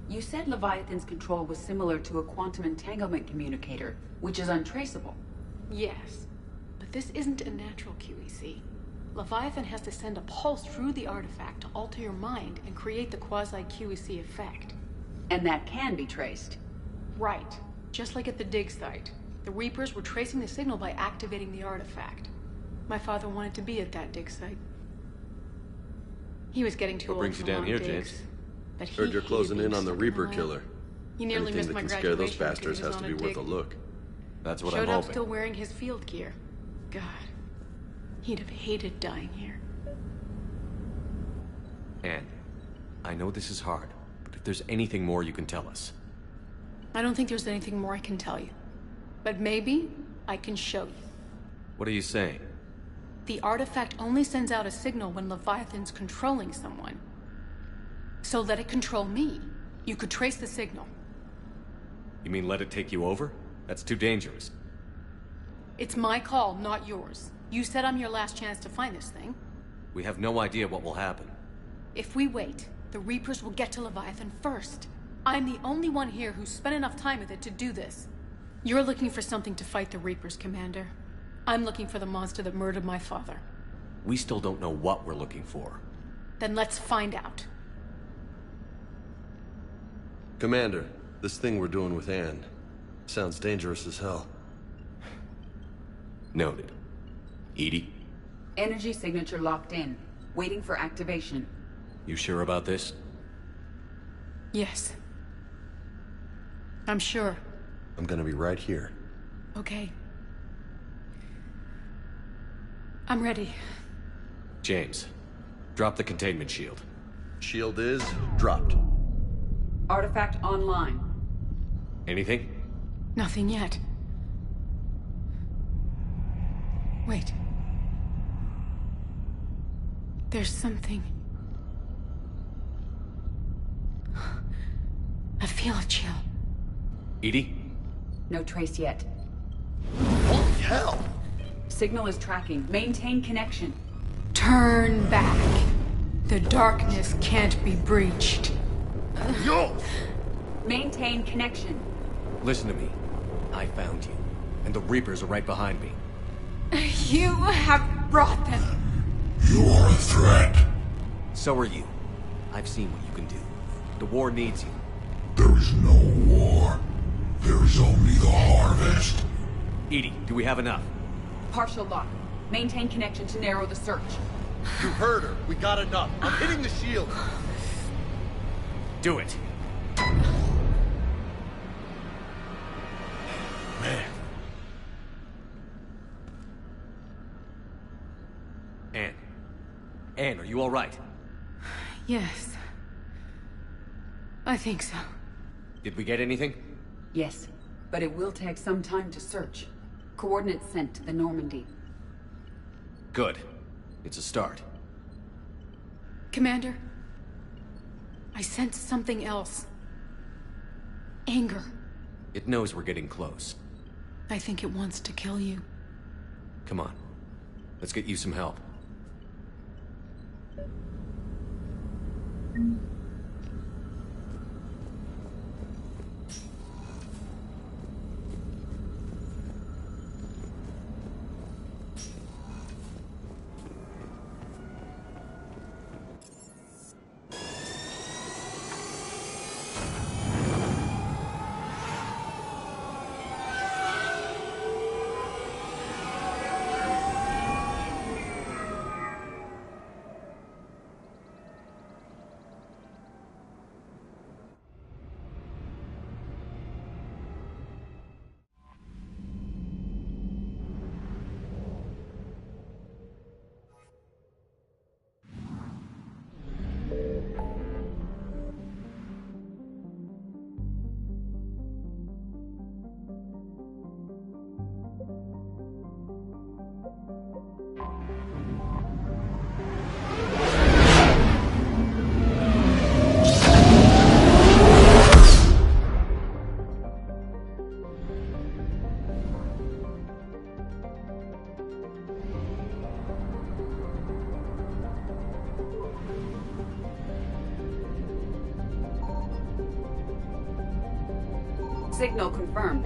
You said Leviathan's control was similar to a quantum entanglement communicator, which is untraceable. Yes. But this isn't a natural QEC. Leviathan has to send a pulse through the artifact to alter your mind and create the quasi-QEC effect. And that can be traced. Right. Just like at the dig site. The Reapers were tracing the signal by activating the artifact. My father wanted to be at that dig site. He was getting too old. What brings you down here, James? But heard you're closing in on the Reaper killer. He nearly missed my Anything that can graduation. scare those bastards has to be worth a look. That's what Showed I'm up hoping. still wearing his field gear. God, he'd have hated dying here. Anne, I know this is hard, but if there's anything more you can tell us. I don't think there's anything more I can tell you. But maybe I can show you. What are you saying? The artifact only sends out a signal when Leviathan's controlling someone. So let it control me. You could trace the signal. You mean let it take you over? That's too dangerous. It's my call, not yours. You said I'm your last chance to find this thing. We have no idea what will happen. If we wait, the Reapers will get to Leviathan first. I'm the only one here who's spent enough time with it to do this. You're looking for something to fight the Reapers, Commander. I'm looking for the monster that murdered my father. We still don't know what we're looking for. Then let's find out. Commander, this thing we're doing with Anne sounds dangerous as hell. Noted. Edie? Energy signature locked in. Waiting for activation. You sure about this? Yes. I'm sure. I'm gonna be right here. Okay. I'm ready. James, drop the containment shield. Shield is dropped. Artifact online. Anything? Nothing yet. Wait. There's something. I feel a chill. Edie? No trace yet. Holy hell! Signal is tracking. Maintain connection. Turn back. The darkness can't be breached. Yo! Maintain connection. Listen to me. I found you. And the Reapers are right behind me. You have brought them. You are a threat. So are you. I've seen what you can do. The war needs you. There is no war. There is only the harvest. Edie, do we have enough? Partial lock. Maintain connection to narrow the search. You heard her. We got enough. I'm hitting the shield. Do it. Man. Anne, are you all right? Yes. I think so. Did we get anything? Yes, but it will take some time to search. Coordinates sent to the Normandy. Good. It's a start. Commander, I sense something else. Anger. It knows we're getting close. I think it wants to kill you. Come on. Let's get you some help. Signal confirmed.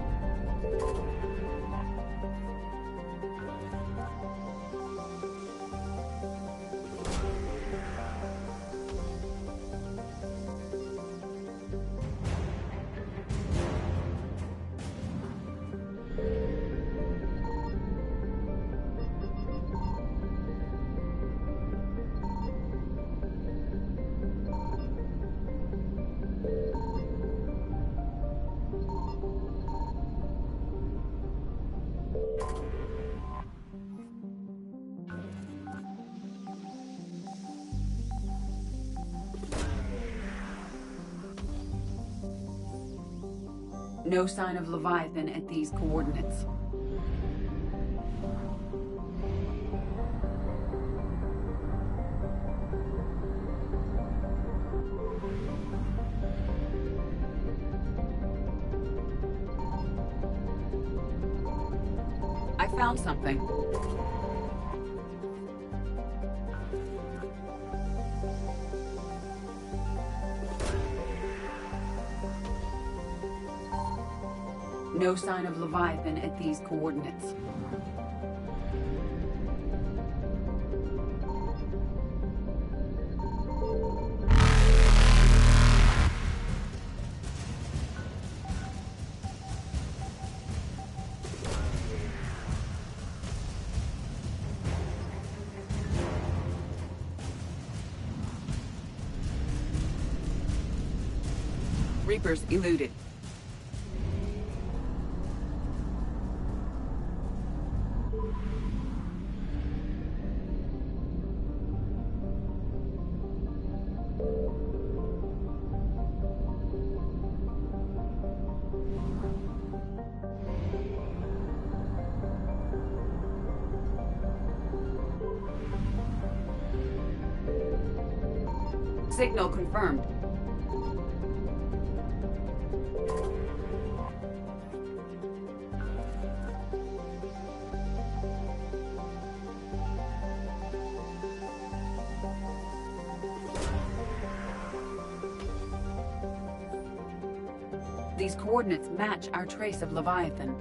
No sign of Leviathan at these coordinates. I found something. No sign of Leviathan at these coordinates. Reapers eluded. Signal confirmed. These coordinates match our trace of Leviathan.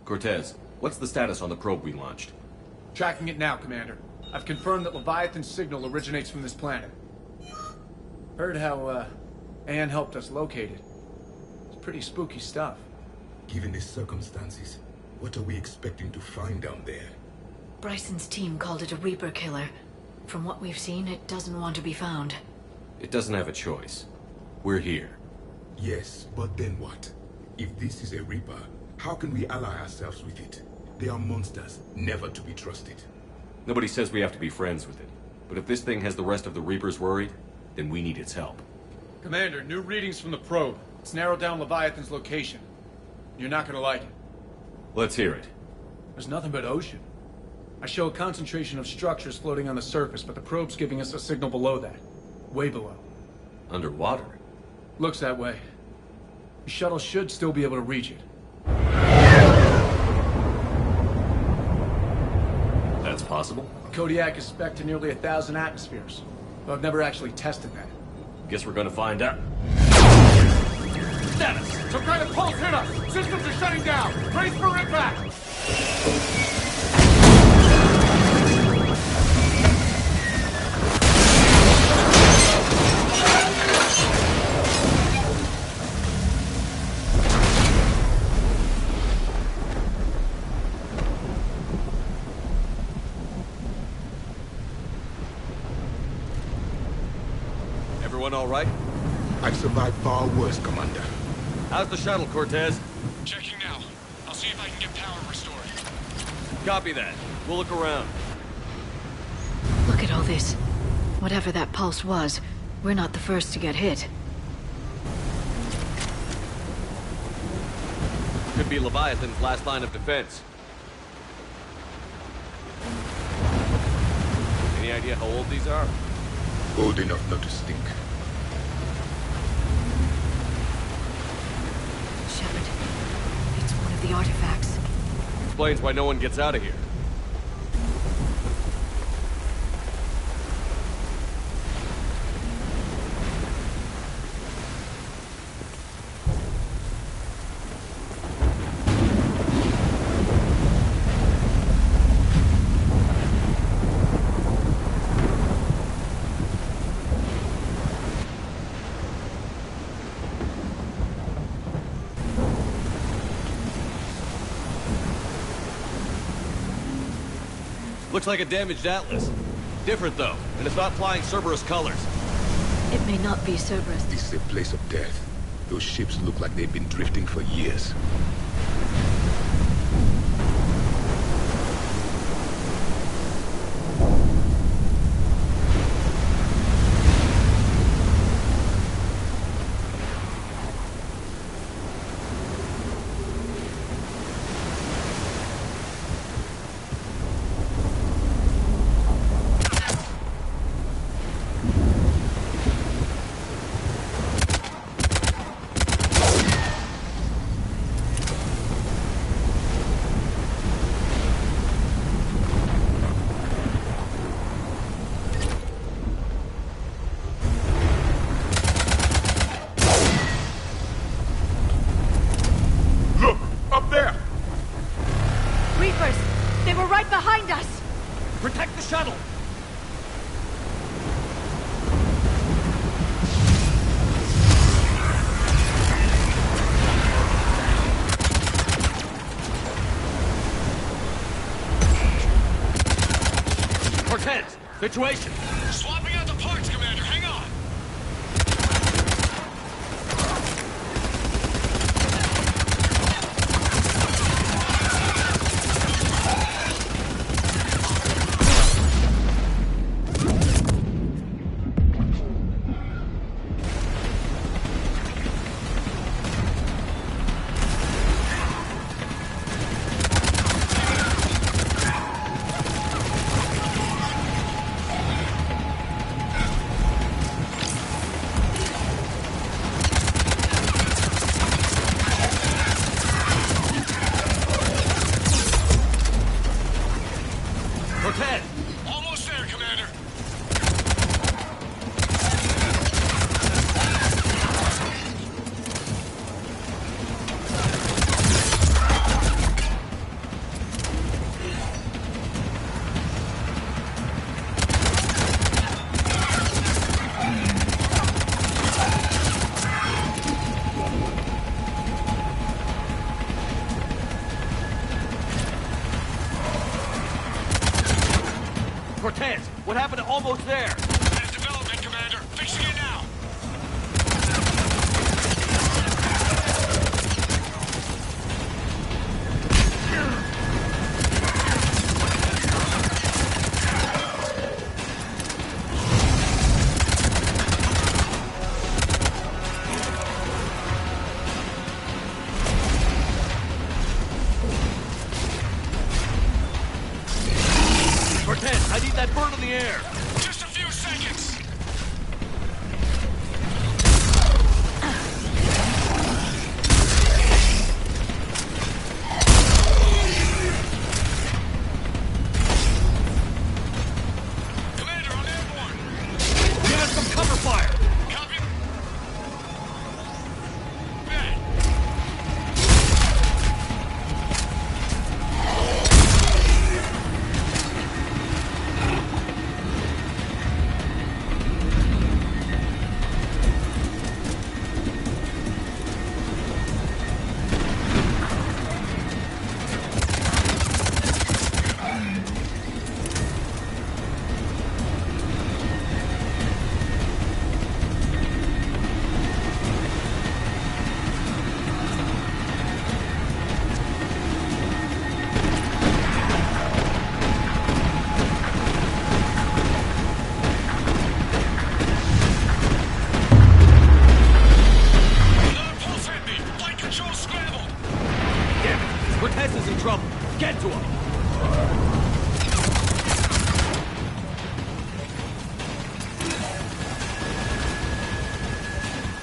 Cortez, what's the status on the probe we launched? Tracking it now, Commander. I've confirmed that Leviathan's signal originates from this planet. Heard how, Anne helped us locate it. It's pretty spooky stuff. Given the circumstances, what are we expecting to find down there? Bryson's team called it a Reaper killer. From what we've seen, it doesn't want to be found. It doesn't have a choice. We're here. Yes, but then what? If this is a Reaper, how can we ally ourselves with it? They are monsters, never to be trusted. Nobody says we have to be friends with it. But if this thing has the rest of the Reapers worried, then we need its help. Commander, new readings from the probe. It's narrowed down Leviathan's location. You're not gonna like it. Let's hear it. There's nothing but ocean. I show a concentration of structures floating on the surface, but the probe's giving us a signal below that. Way below. Underwater? Looks that way. The shuttle should still be able to reach it. That's possible? Kodiak is spec'd to nearly 1,000 atmospheres. But I've never actually tested that. Guess we're gonna find out. Status! Some kind of pulse hit us! Systems are shutting down! Brace for impact! Everyone all right? I've survived far worse, Commander. How's the shuttle, Cortez? Checking now. I'll see if I can get power restored. Copy that. We'll look around. Look at all this. Whatever that pulse was, we're not the first to get hit. Could be Leviathan's last line of defense. Any idea how old these are? Old enough not to stink. Shepard, it's one of the artifacts. Explains why no one gets out of here. Looks like a damaged Atlas. Different, though, and it's not flying Cerberus colors. It may not be Cerberus. This is a place of death. Those ships look like they've been drifting for years. Protect the shuttle! Cortez, situation! Swapping out the parts, Commander. Hang on! Cortez! Almost there, Commander. Cortez, what happened to almost there? There's development, Commander. Fixing it now. Cortez, I need that bird in the air! Just a few seconds. Commander, I'm airborne. Give us some cover fire! Copy. Bang. Another pulse hit me. Flight control scrambled. Damn it! Cortez is in trouble! Get to him!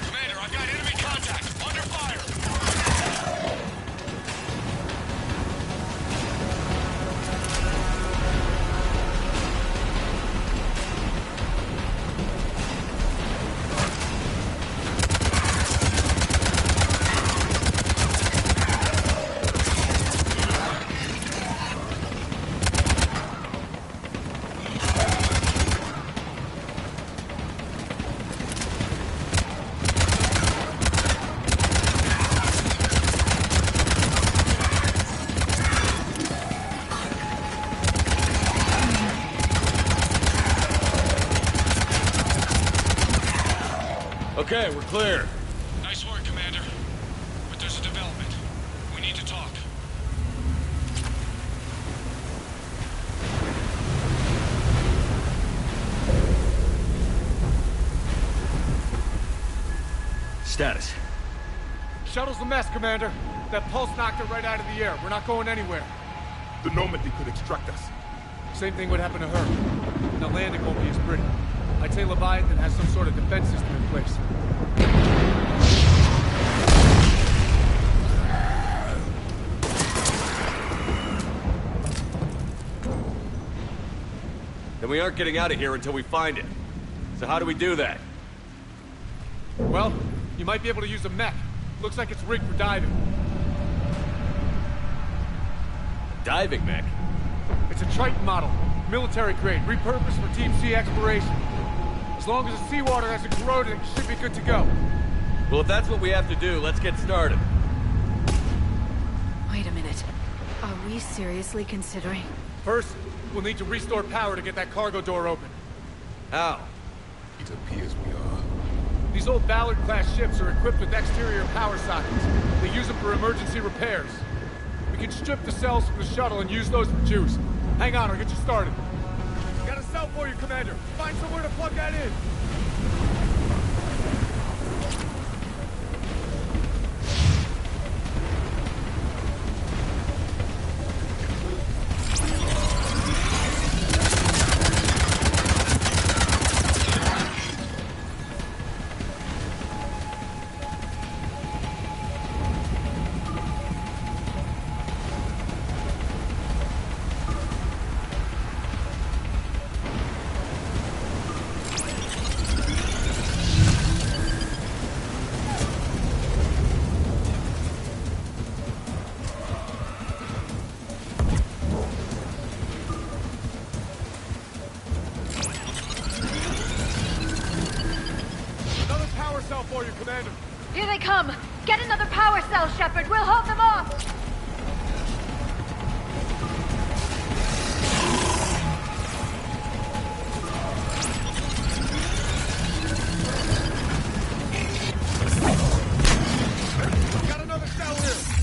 Commander, I've got enemy contact. Under fire. Okay, we're clear. Nice work, Commander. But there's a development. We need to talk. Status. Shuttle's a mess, Commander. That pulse knocked it right out of the air. We're not going anywhere. The Normandy could extract us. Same thing would happen to her. And the landing won't be as pretty. I'd say Leviathan has some sort of defense system in place. Then we aren't getting out of here until we find it. So how do we do that? Well, you might be able to use a mech. Looks like it's rigged for diving. Diving mech? It's a Triton model. Military grade, repurposed for Team C exploration. As long as the seawater hasn't corroded, it should be good to go. Well, if that's what we have to do, let's get started. Wait a minute. Are we seriously considering? First, we'll need to restore power to get that cargo door open. How? It appears we are. These old Ballard-class ships are equipped with exterior power sockets. They use them for emergency repairs. We can strip the cells from the shuttle and use those for juice. Hang on, I'll get you started. Got a cell for you, Commander. Find somewhere to plug that in. Commander. Here they come! Get another power cell, Shepard! We'll hold them off! Got another cell here!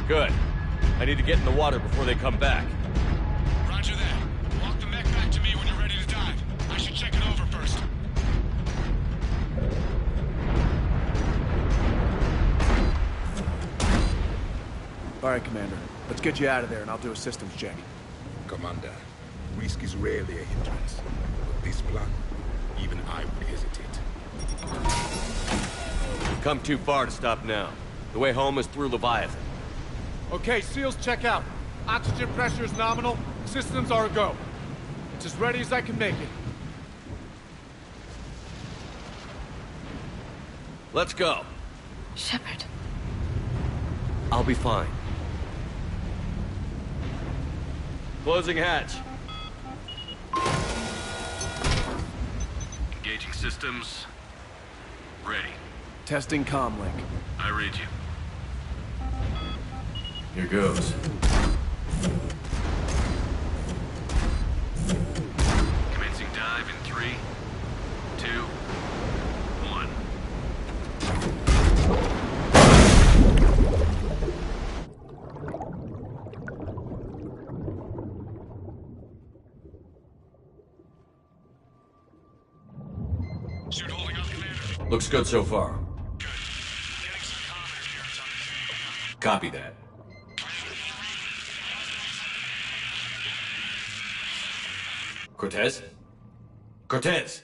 Good. I need to get in the water before they come back. Roger that. Walk the mech back to me when you're ready to dive. I should check it over first. All right, Commander. Let's get you out of there, and I'll do a systems check. Commander, risk is rarely a hindrance. But this plan, even I would hesitate. We've come too far to stop now. The way home is through Leviathan. Okay, SEALs, check out. Oxygen pressure is nominal. Systems are a go. It's as ready as I can make it. Let's go. Shepard. I'll be fine. Closing hatch. Engaging systems. Ready. Testing comlink. I read you. Here goes. Commencing dive in 3, 2, 1. Suit holding up, Commander. Looks good so far. Good. Getting some commentary here. It's on the Copy that. Cortez? Cortez!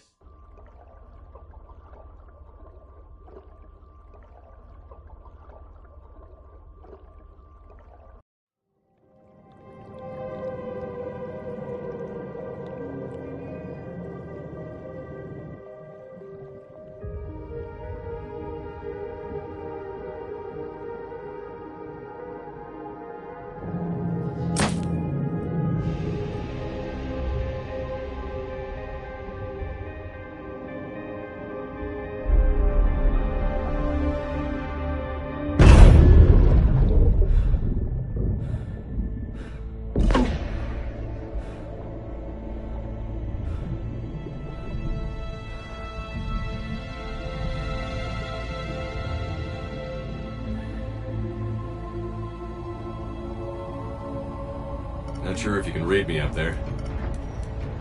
Not sure if you can read me up there.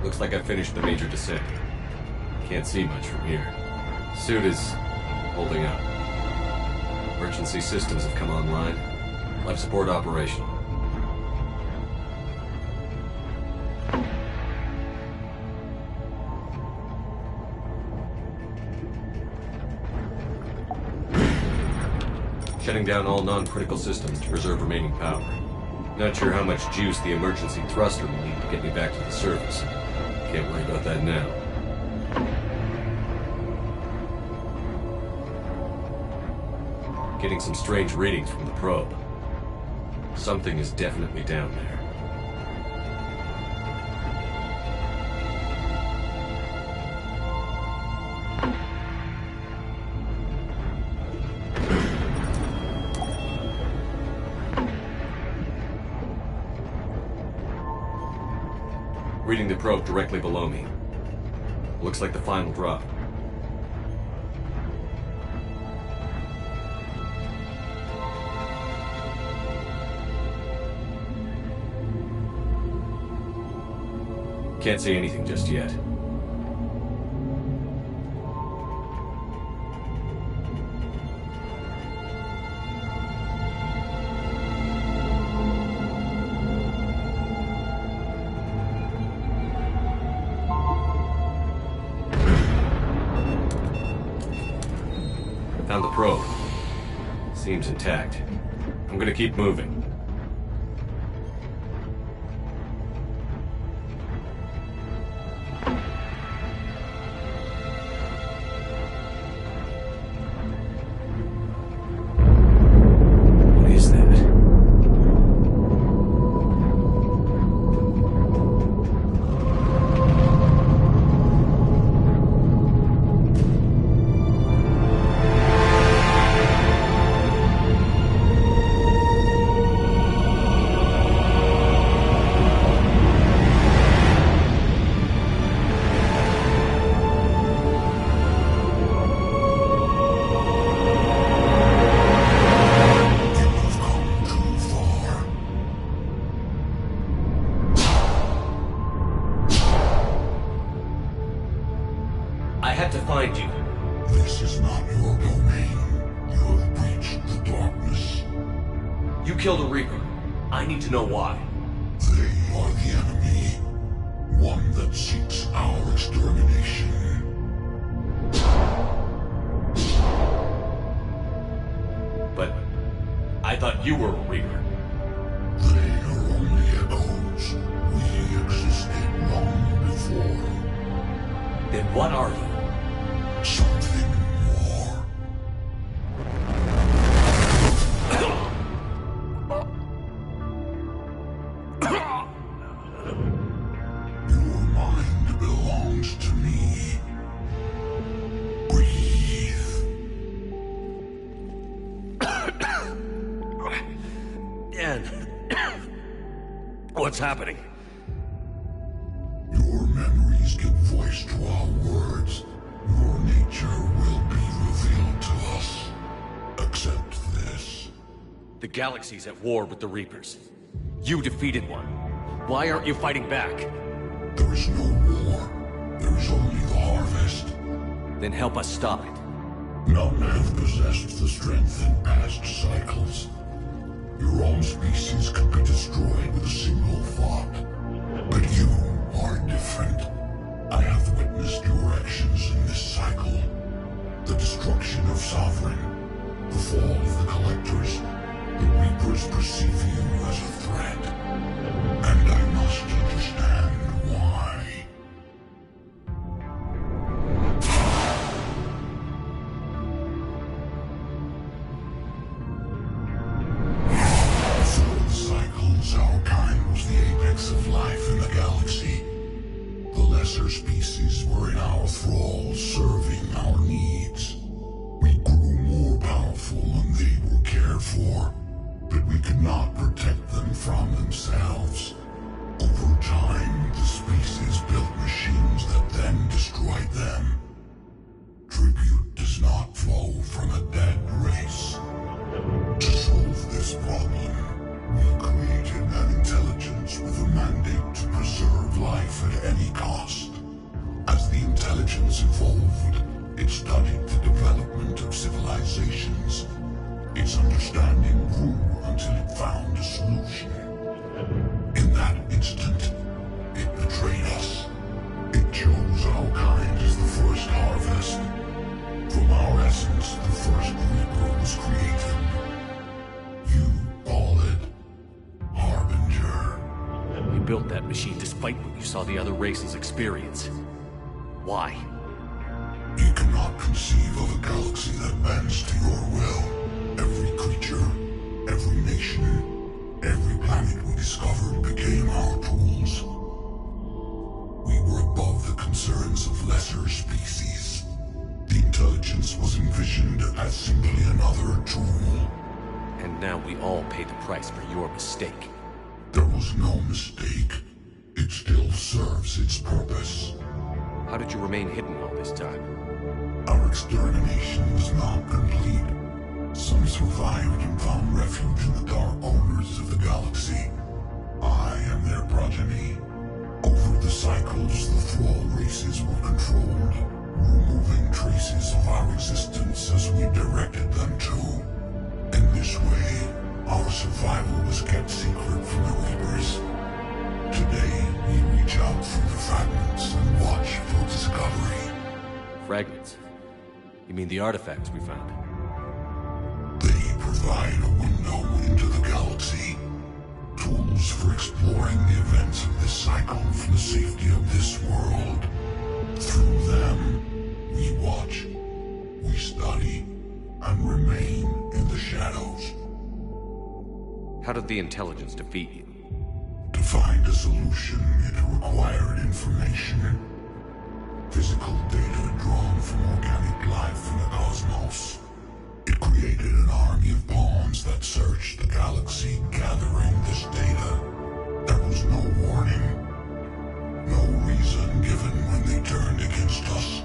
Looks like I finished the major descent. Can't see much from here. Suit is holding up. Emergency systems have come online. Life support operational. Shutting down all non-critical systems to preserve remaining power. Not sure how much juice the emergency thruster will need to get me back to the surface. Can't worry about that now. Getting some strange readings from the probe. Something is definitely down there. Reading the probe directly below me. Looks like the final drop. Can't say anything just yet. Found the probe. Seems intact. I'm gonna keep moving. What is that? You killed a Reaper. I need to know why. They are the enemy. One that seeks our extermination. But I thought you were a Reaper. They are only echoes. We existed long before. Then what are you? Something more. Your mind belongs to me. Breathe. Ann, what's happening? Your memories give voice to our words. Your nature will be revealed to us. Accept this. The galaxy's at war with the Reapers. You defeated one. Why aren't you fighting back? There is no war. There is only the harvest. Then help us stop it. None have possessed the strength in past cycles. Your own species could be destroyed with a single thought. But you are different. I have witnessed your actions in this cycle. The destruction of Sovereign, the fall of the Collectors. The Reapers perceive you as a threat. And I must understand why. Through the cycles, our kind was the apex of life in the galaxy. The lesser species were in our thrall, serving our needs. We grew more powerful and they were cared for, but we could not protect them from themselves. Over time, the species built machines that then destroyed them. Tribute does not flow from a dead race. To solve this problem, we created an intelligence with a mandate to preserve life at any cost. As the intelligence evolved, it studied the development of civilizations. Its understanding grew until it found a solution. In that instant, it betrayed us. It chose our kind as the first harvest. From our essence, the first Reaper was created. You call it Harbinger. You built that machine despite what you saw the other races experience. Why? You cannot conceive of a galaxy that bends to your will. Every creature, every nation, every planet we discovered became our tools. We were above the concerns of lesser species. The intelligence was envisioned as simply another tool. And now we all pay the price for your mistake. There was no mistake. It still serves its purpose. How did you remain hidden all this time? Our extermination was not complete. Some survived and found refuge in the dark corners of the galaxy. I am their progeny. Over the cycles, the thrall races were controlled, removing traces of our existence as we directed them to. In this way, our survival was kept secret from the Reapers. Today, we reach out through the fragments and watch for discovery. Fragments? You mean the artifacts we found? They provide a window into the galaxy. Tools for exploring the events of this cycle from the safety of this world. Through them, we watch, we study, and remain in the shadows. How did the intelligence defeat you? To find a solution, it required information. Physical data drawn from organic life in the cosmos. It created an army of pawns that searched the galaxy, gathering this data. There was no warning. No reason given when they turned against us.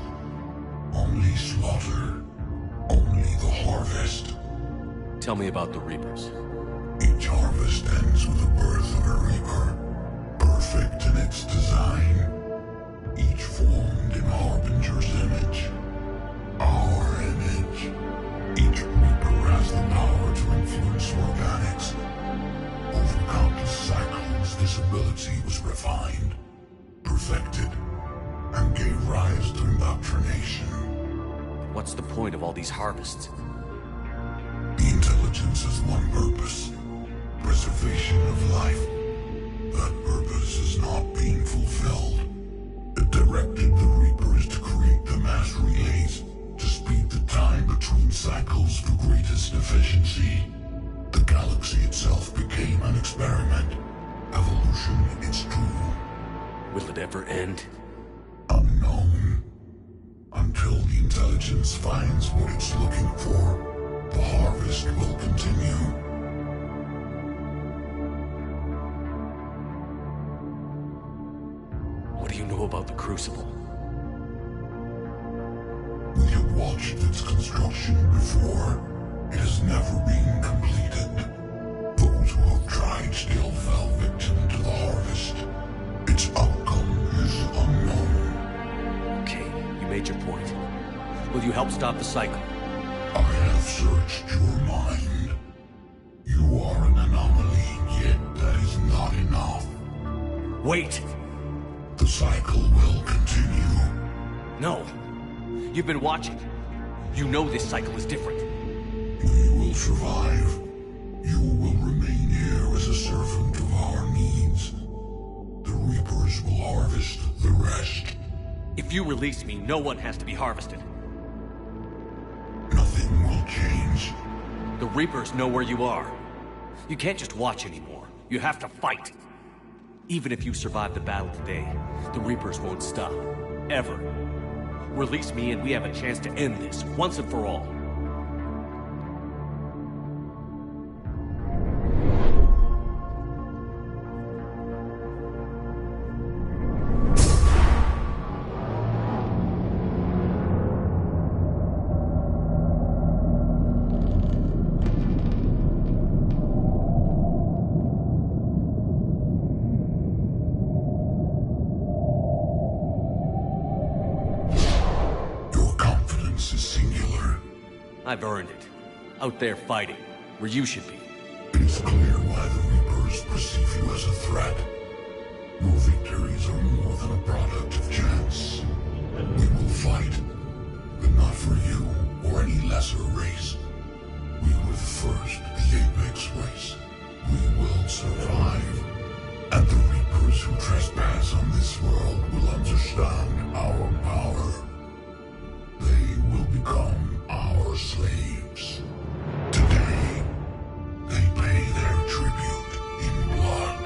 Only slaughter. Only the harvest. Tell me about the Reapers. Each harvest ends with the birth of a Reaper. Perfect in its design. Each formed in Harbinger's image. Our image. Each Reaper has the power to influence organics, ability was refined, perfected, and gave rise to indoctrination. What's the point of all these harvests? The intelligence has one purpose: preservation of life. That purpose is not being fulfilled. It directed the Reapers to create the mass relays to speed the time between cycles for greatest efficiency. The galaxy itself became an experiment. Evolution, it's true. Will it ever end? Unknown. Until the intelligence finds what it's looking for, the harvest will continue. What do you know about the Crucible? We have watched its construction before. It has never been completed. Those who have tried still fell victim to the harvest. Its outcome is unknown. Okay, you made your point. Will you help stop the cycle? I have searched your mind. You are an anomaly, yet that is not enough. Wait! The cycle will continue. No. You've been watching. You know this cycle is different. We will survive. You will remain here as a servant of our needs. The Reapers will harvest the rest. If you release me, no one has to be harvested. Nothing will change. The Reapers know where you are. You can't just watch anymore. You have to fight. Even if you survive the battle today, the Reapers won't stop. Ever. Release me and we have a chance to end this, once and for all. I've earned it. Out there fighting, where you should be. It is clear why the Reapers perceive you as a threat. Your victories are more than a product of chance. We will fight, but not for you or any lesser race. We were the first, the Apex race. We will survive. And the Reapers who trespass on this world will understand our power. They will become our slaves. Today, they pay their tribute in blood.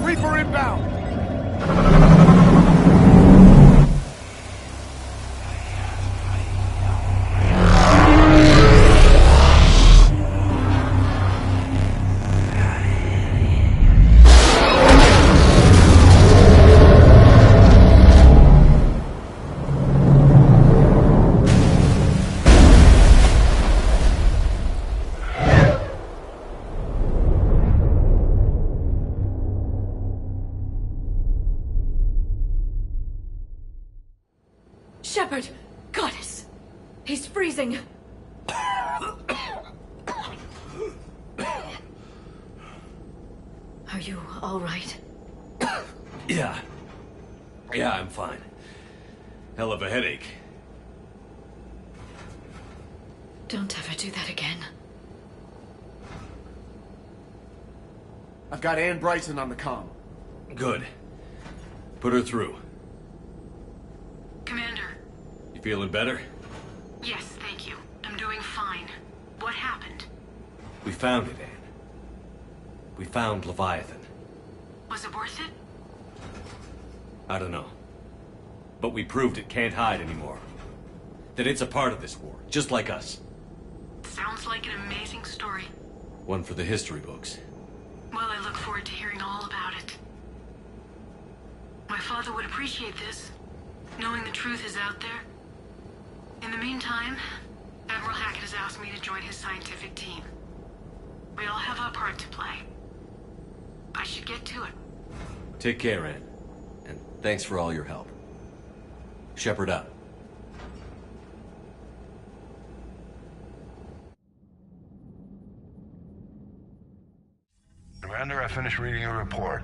Reaper inbound! Shepard! Goddess! He's freezing! Are you all right? Yeah. Yeah, I'm fine. Hell of a headache. Don't ever do that again. I've got Ann Bryson on the comm. Good. Put her through. Commander. You feeling better? Yes, thank you. I'm doing fine. What happened? We found it, Anne. We found Leviathan. Was it worth it? I don't know. But we proved it can't hide anymore. That it's a part of this war, just like us. Sounds like an amazing story. One for the history books. Well, I look forward to hearing all about it. My father would appreciate this, knowing the truth is out there. In the meantime, Admiral Hackett has asked me to join his scientific team. We all have our part to play. I should get to it. Take care, Anne. And thanks for all your help. Shepard up. Commander, I finished reading your report.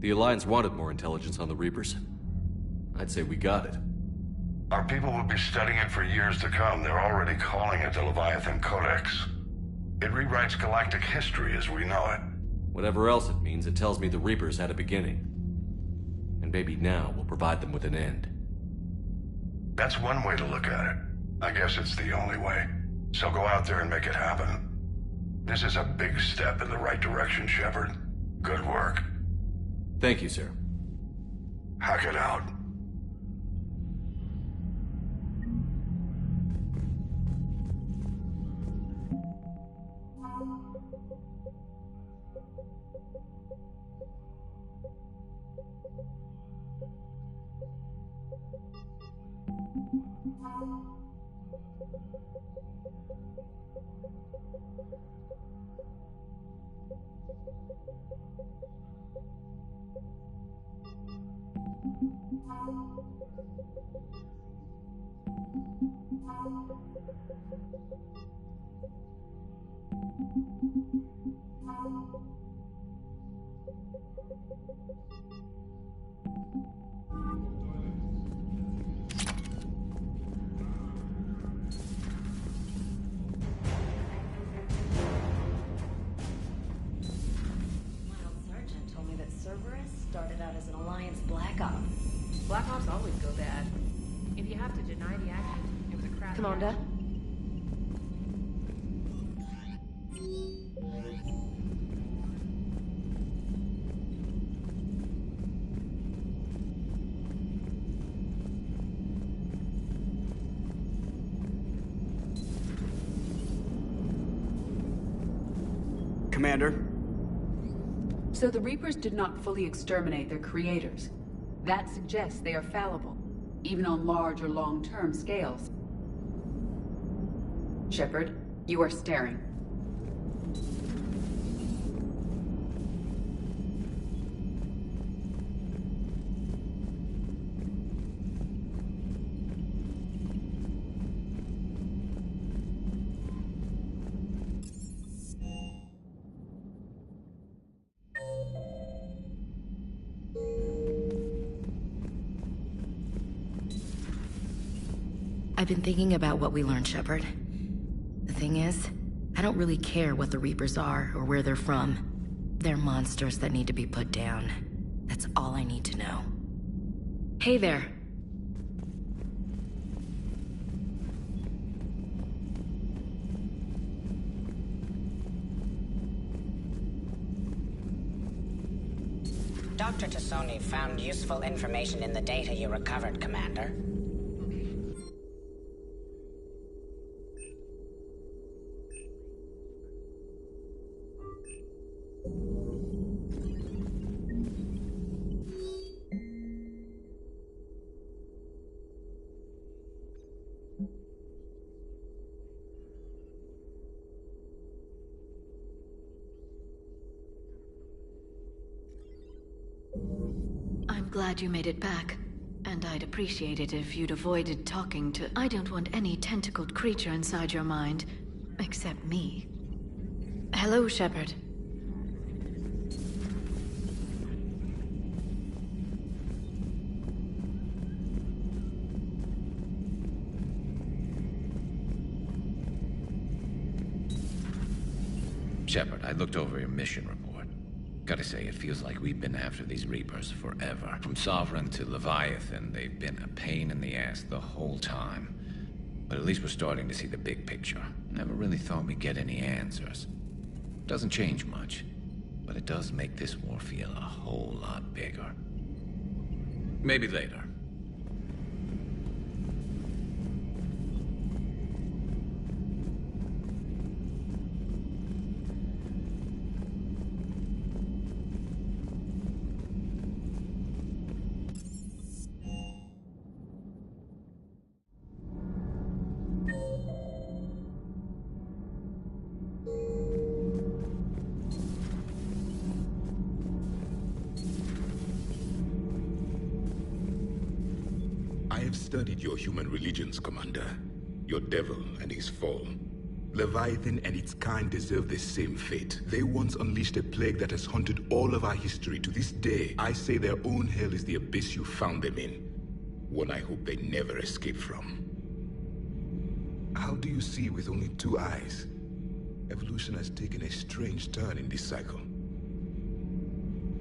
The Alliance wanted more intelligence on the Reapers. I'd say we got it. Our people will be studying it for years to come. They're already calling it the Leviathan Codex. It rewrites galactic history as we know it. Whatever else it means, it tells me the Reapers had a beginning. And maybe now we'll provide them with an end. That's one way to look at it. I guess it's the only way. So go out there and make it happen. This is a big step in the right direction, Shepard. Good work. Thank you, sir. Hackett out. Started out as an Alliance Black Op. Black Ops always go bad. If you have to deny the action, it was a crap. Commander? Commander? So the Reapers did not fully exterminate their creators. That suggests they are fallible, even on large or long-term scales. Shepard, you are staring. I've been thinking about what we learned, Shepard. The thing is, I don't really care what the Reapers are or where they're from. They're monsters that need to be put down. That's all I need to know. Hey there. Dr. Tassoni found useful information in the data you recovered, Commander. I'm glad you made it back. And I'd appreciate it if you'd avoided talking to... I don't want any tentacled creature inside your mind. Except me. Hello, Shepard. Shepard, I looked over your mission report. Gotta say, it feels like we've been after these Reapers forever. From Sovereign to Leviathan, they've been a pain in the ass the whole time. But at least we're starting to see the big picture. Never really thought we'd get any answers. Doesn't change much, but it does make this war feel a whole lot bigger. Maybe later. I have studied your human religions, Commander. Your devil and his fall. Leviathan and its kind deserve the same fate. They once unleashed a plague that has haunted all of our history to this day. I say their own hell is the abyss you found them in. One I hope they never escape from. How do you see with only 2 eyes? Evolution has taken a strange turn in this cycle.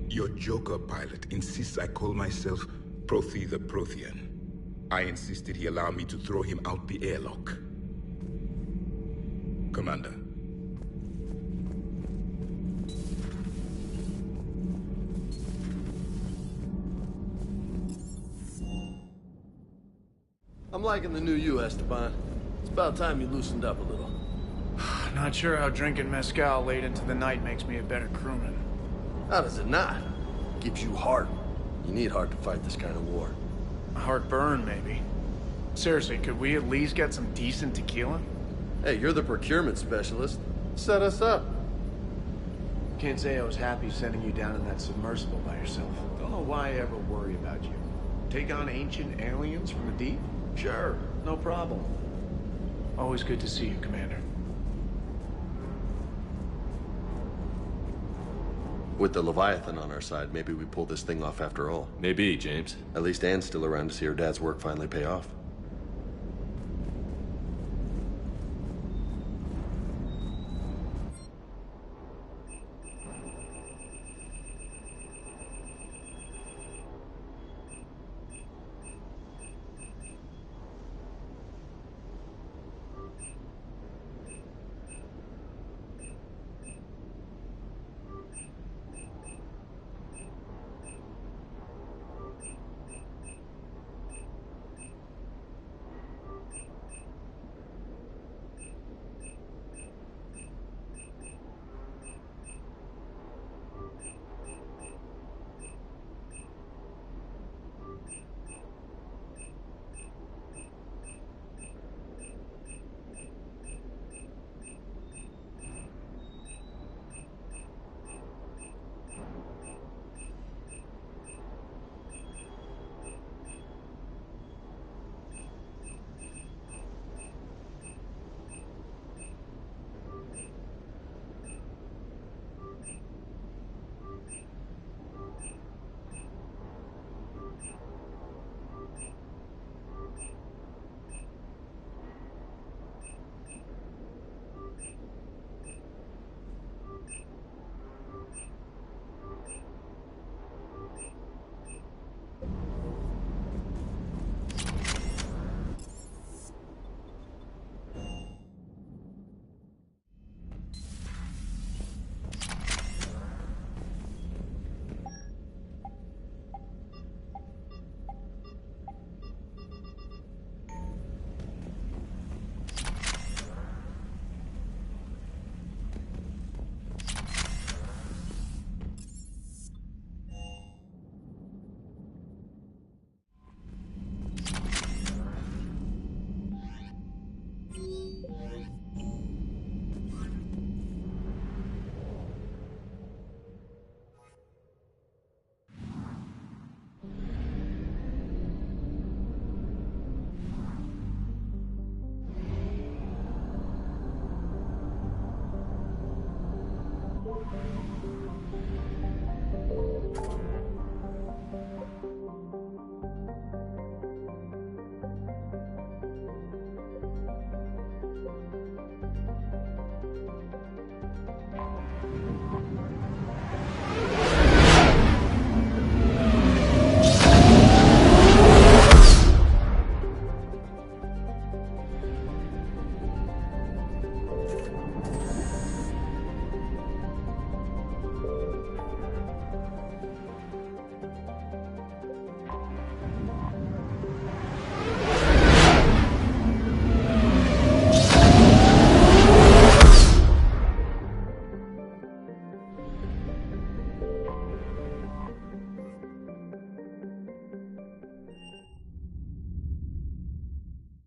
Your Joker pilot insists I call myself Prothi the Prothean. I insisted he allow me to throw him out the airlock. Commander. I'm liking the new you, Esteban. It's about time you loosened up a little. Not sure how drinking mezcal late into the night makes me a better crewman. How does it not? Gives you heart. You need heart to fight this kind of war. Heartburn, maybe. Seriously, could we at least get some decent tequila? Hey, you're the procurement specialist. Set us up. Can't say I was happy sending you down in that submersible by yourself. Don't know why I ever worry about you. Take on ancient aliens from the deep? Sure, no problem. Always good to see you, Commander. With the Leviathan on our side, maybe we pull this thing off after all. Maybe, James. At least Anne's still around to see her dad's work finally pay off.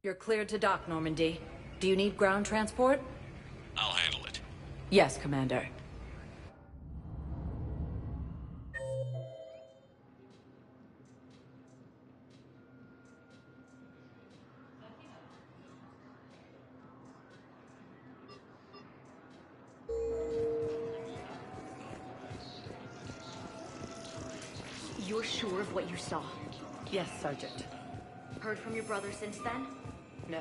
You're cleared to dock, Normandy. Do you need ground transport? I'll handle it. Yes, Commander. You're sure of what you saw? Yes, Sergeant. Heard from your brother since then? No,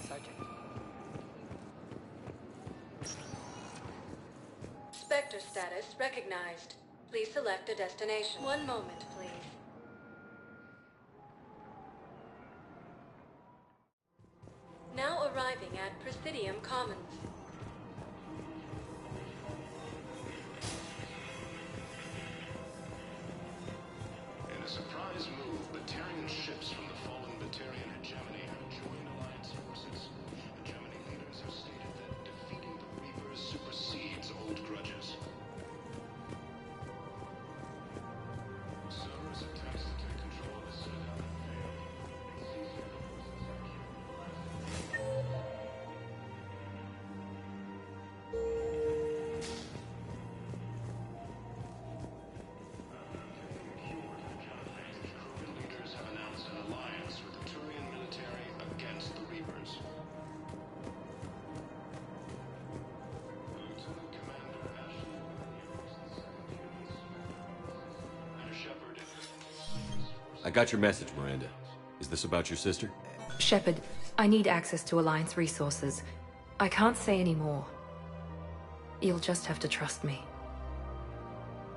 Sergeant. Spectre status recognized. Please select a destination. One moment, please. Now arriving at Presidium Commons. In a surprise move, Batarian ships from the fallen Batarian hegemony have joined Alliance forces. Hegemony leaders have stated that defeating the Reapers supersedes old grudges. Cerberus attempts to take control of the Citadel and fail. Leaders have announced an alliance with the Turian military against the Reapers. Lieutenant Commander Ashley and Shepard. I got your message, Miranda. Is this about your sister? Shepard, I need access to Alliance resources. I can't say any more. You'll just have to trust me.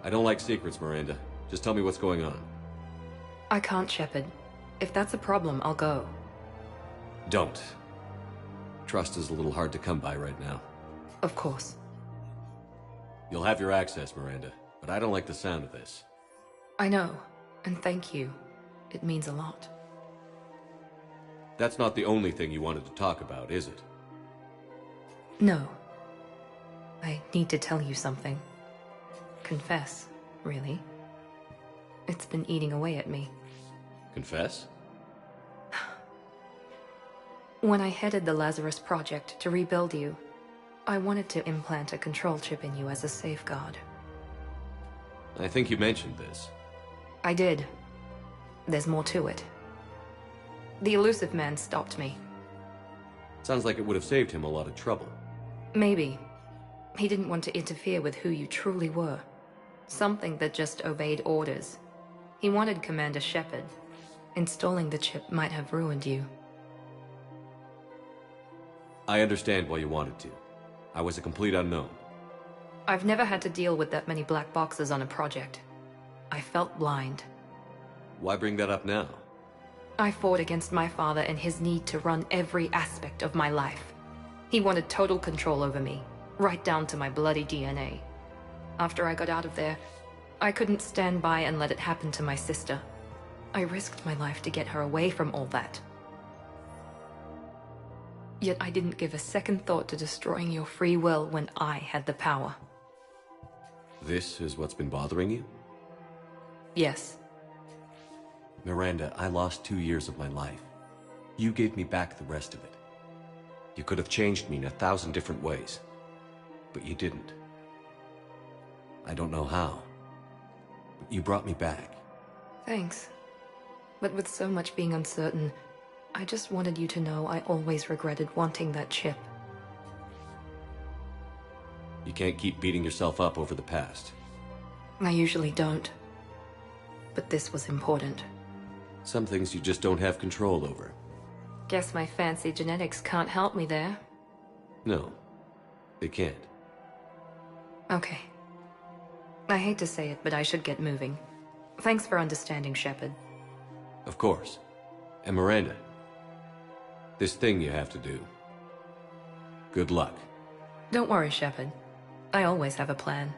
I don't like secrets, Miranda. Just tell me what's going on. I can't, Shepard. If that's a problem, I'll go. Don't. Trust is a little hard to come by right now. Of course. You'll have your access, Miranda, but I don't like the sound of this. I know, and thank you. It means a lot. That's not the only thing you wanted to talk about, is it? No. I need to tell you something. Confess, really. It's been eating away at me. Confess? When I headed the Lazarus Project to rebuild you, I wanted to implant a control chip in you as a safeguard. I think you mentioned this. I did. There's more to it. The elusive man stopped me. Sounds like it would have saved him a lot of trouble. Maybe. He didn't want to interfere with who you truly were. Something that just obeyed orders. He wanted Commander Shepard. Installing the chip might have ruined you. I understand why you wanted to. I was a complete unknown. I've never had to deal with that many black boxes on a project. I felt blind. Why bring that up now? I fought against my father and his need to run every aspect of my life. He wanted total control over me, right down to my bloody DNA. After I got out of there, I couldn't stand by and let it happen to my sister. I risked my life to get her away from all that. Yet I didn't give a second thought to destroying your free will when I had the power. This is what's been bothering you? Yes. Miranda, I lost 2 years of my life. You gave me back the rest of it. You could have changed me in 1,000 different ways, but you didn't. I don't know how, but you brought me back. Thanks. But with so much being uncertain, I just wanted you to know I always regretted wanting that chip. You can't keep beating yourself up over the past. I usually don't. But this was important. Some things you just don't have control over. Guess my fancy genetics can't help me there. No, they can't. Okay. I hate to say it, but I should get moving. Thanks for understanding, Shepard. Of course. And Miranda, this thing you have to do. Good luck. Don't worry, Shepard. I always have a plan.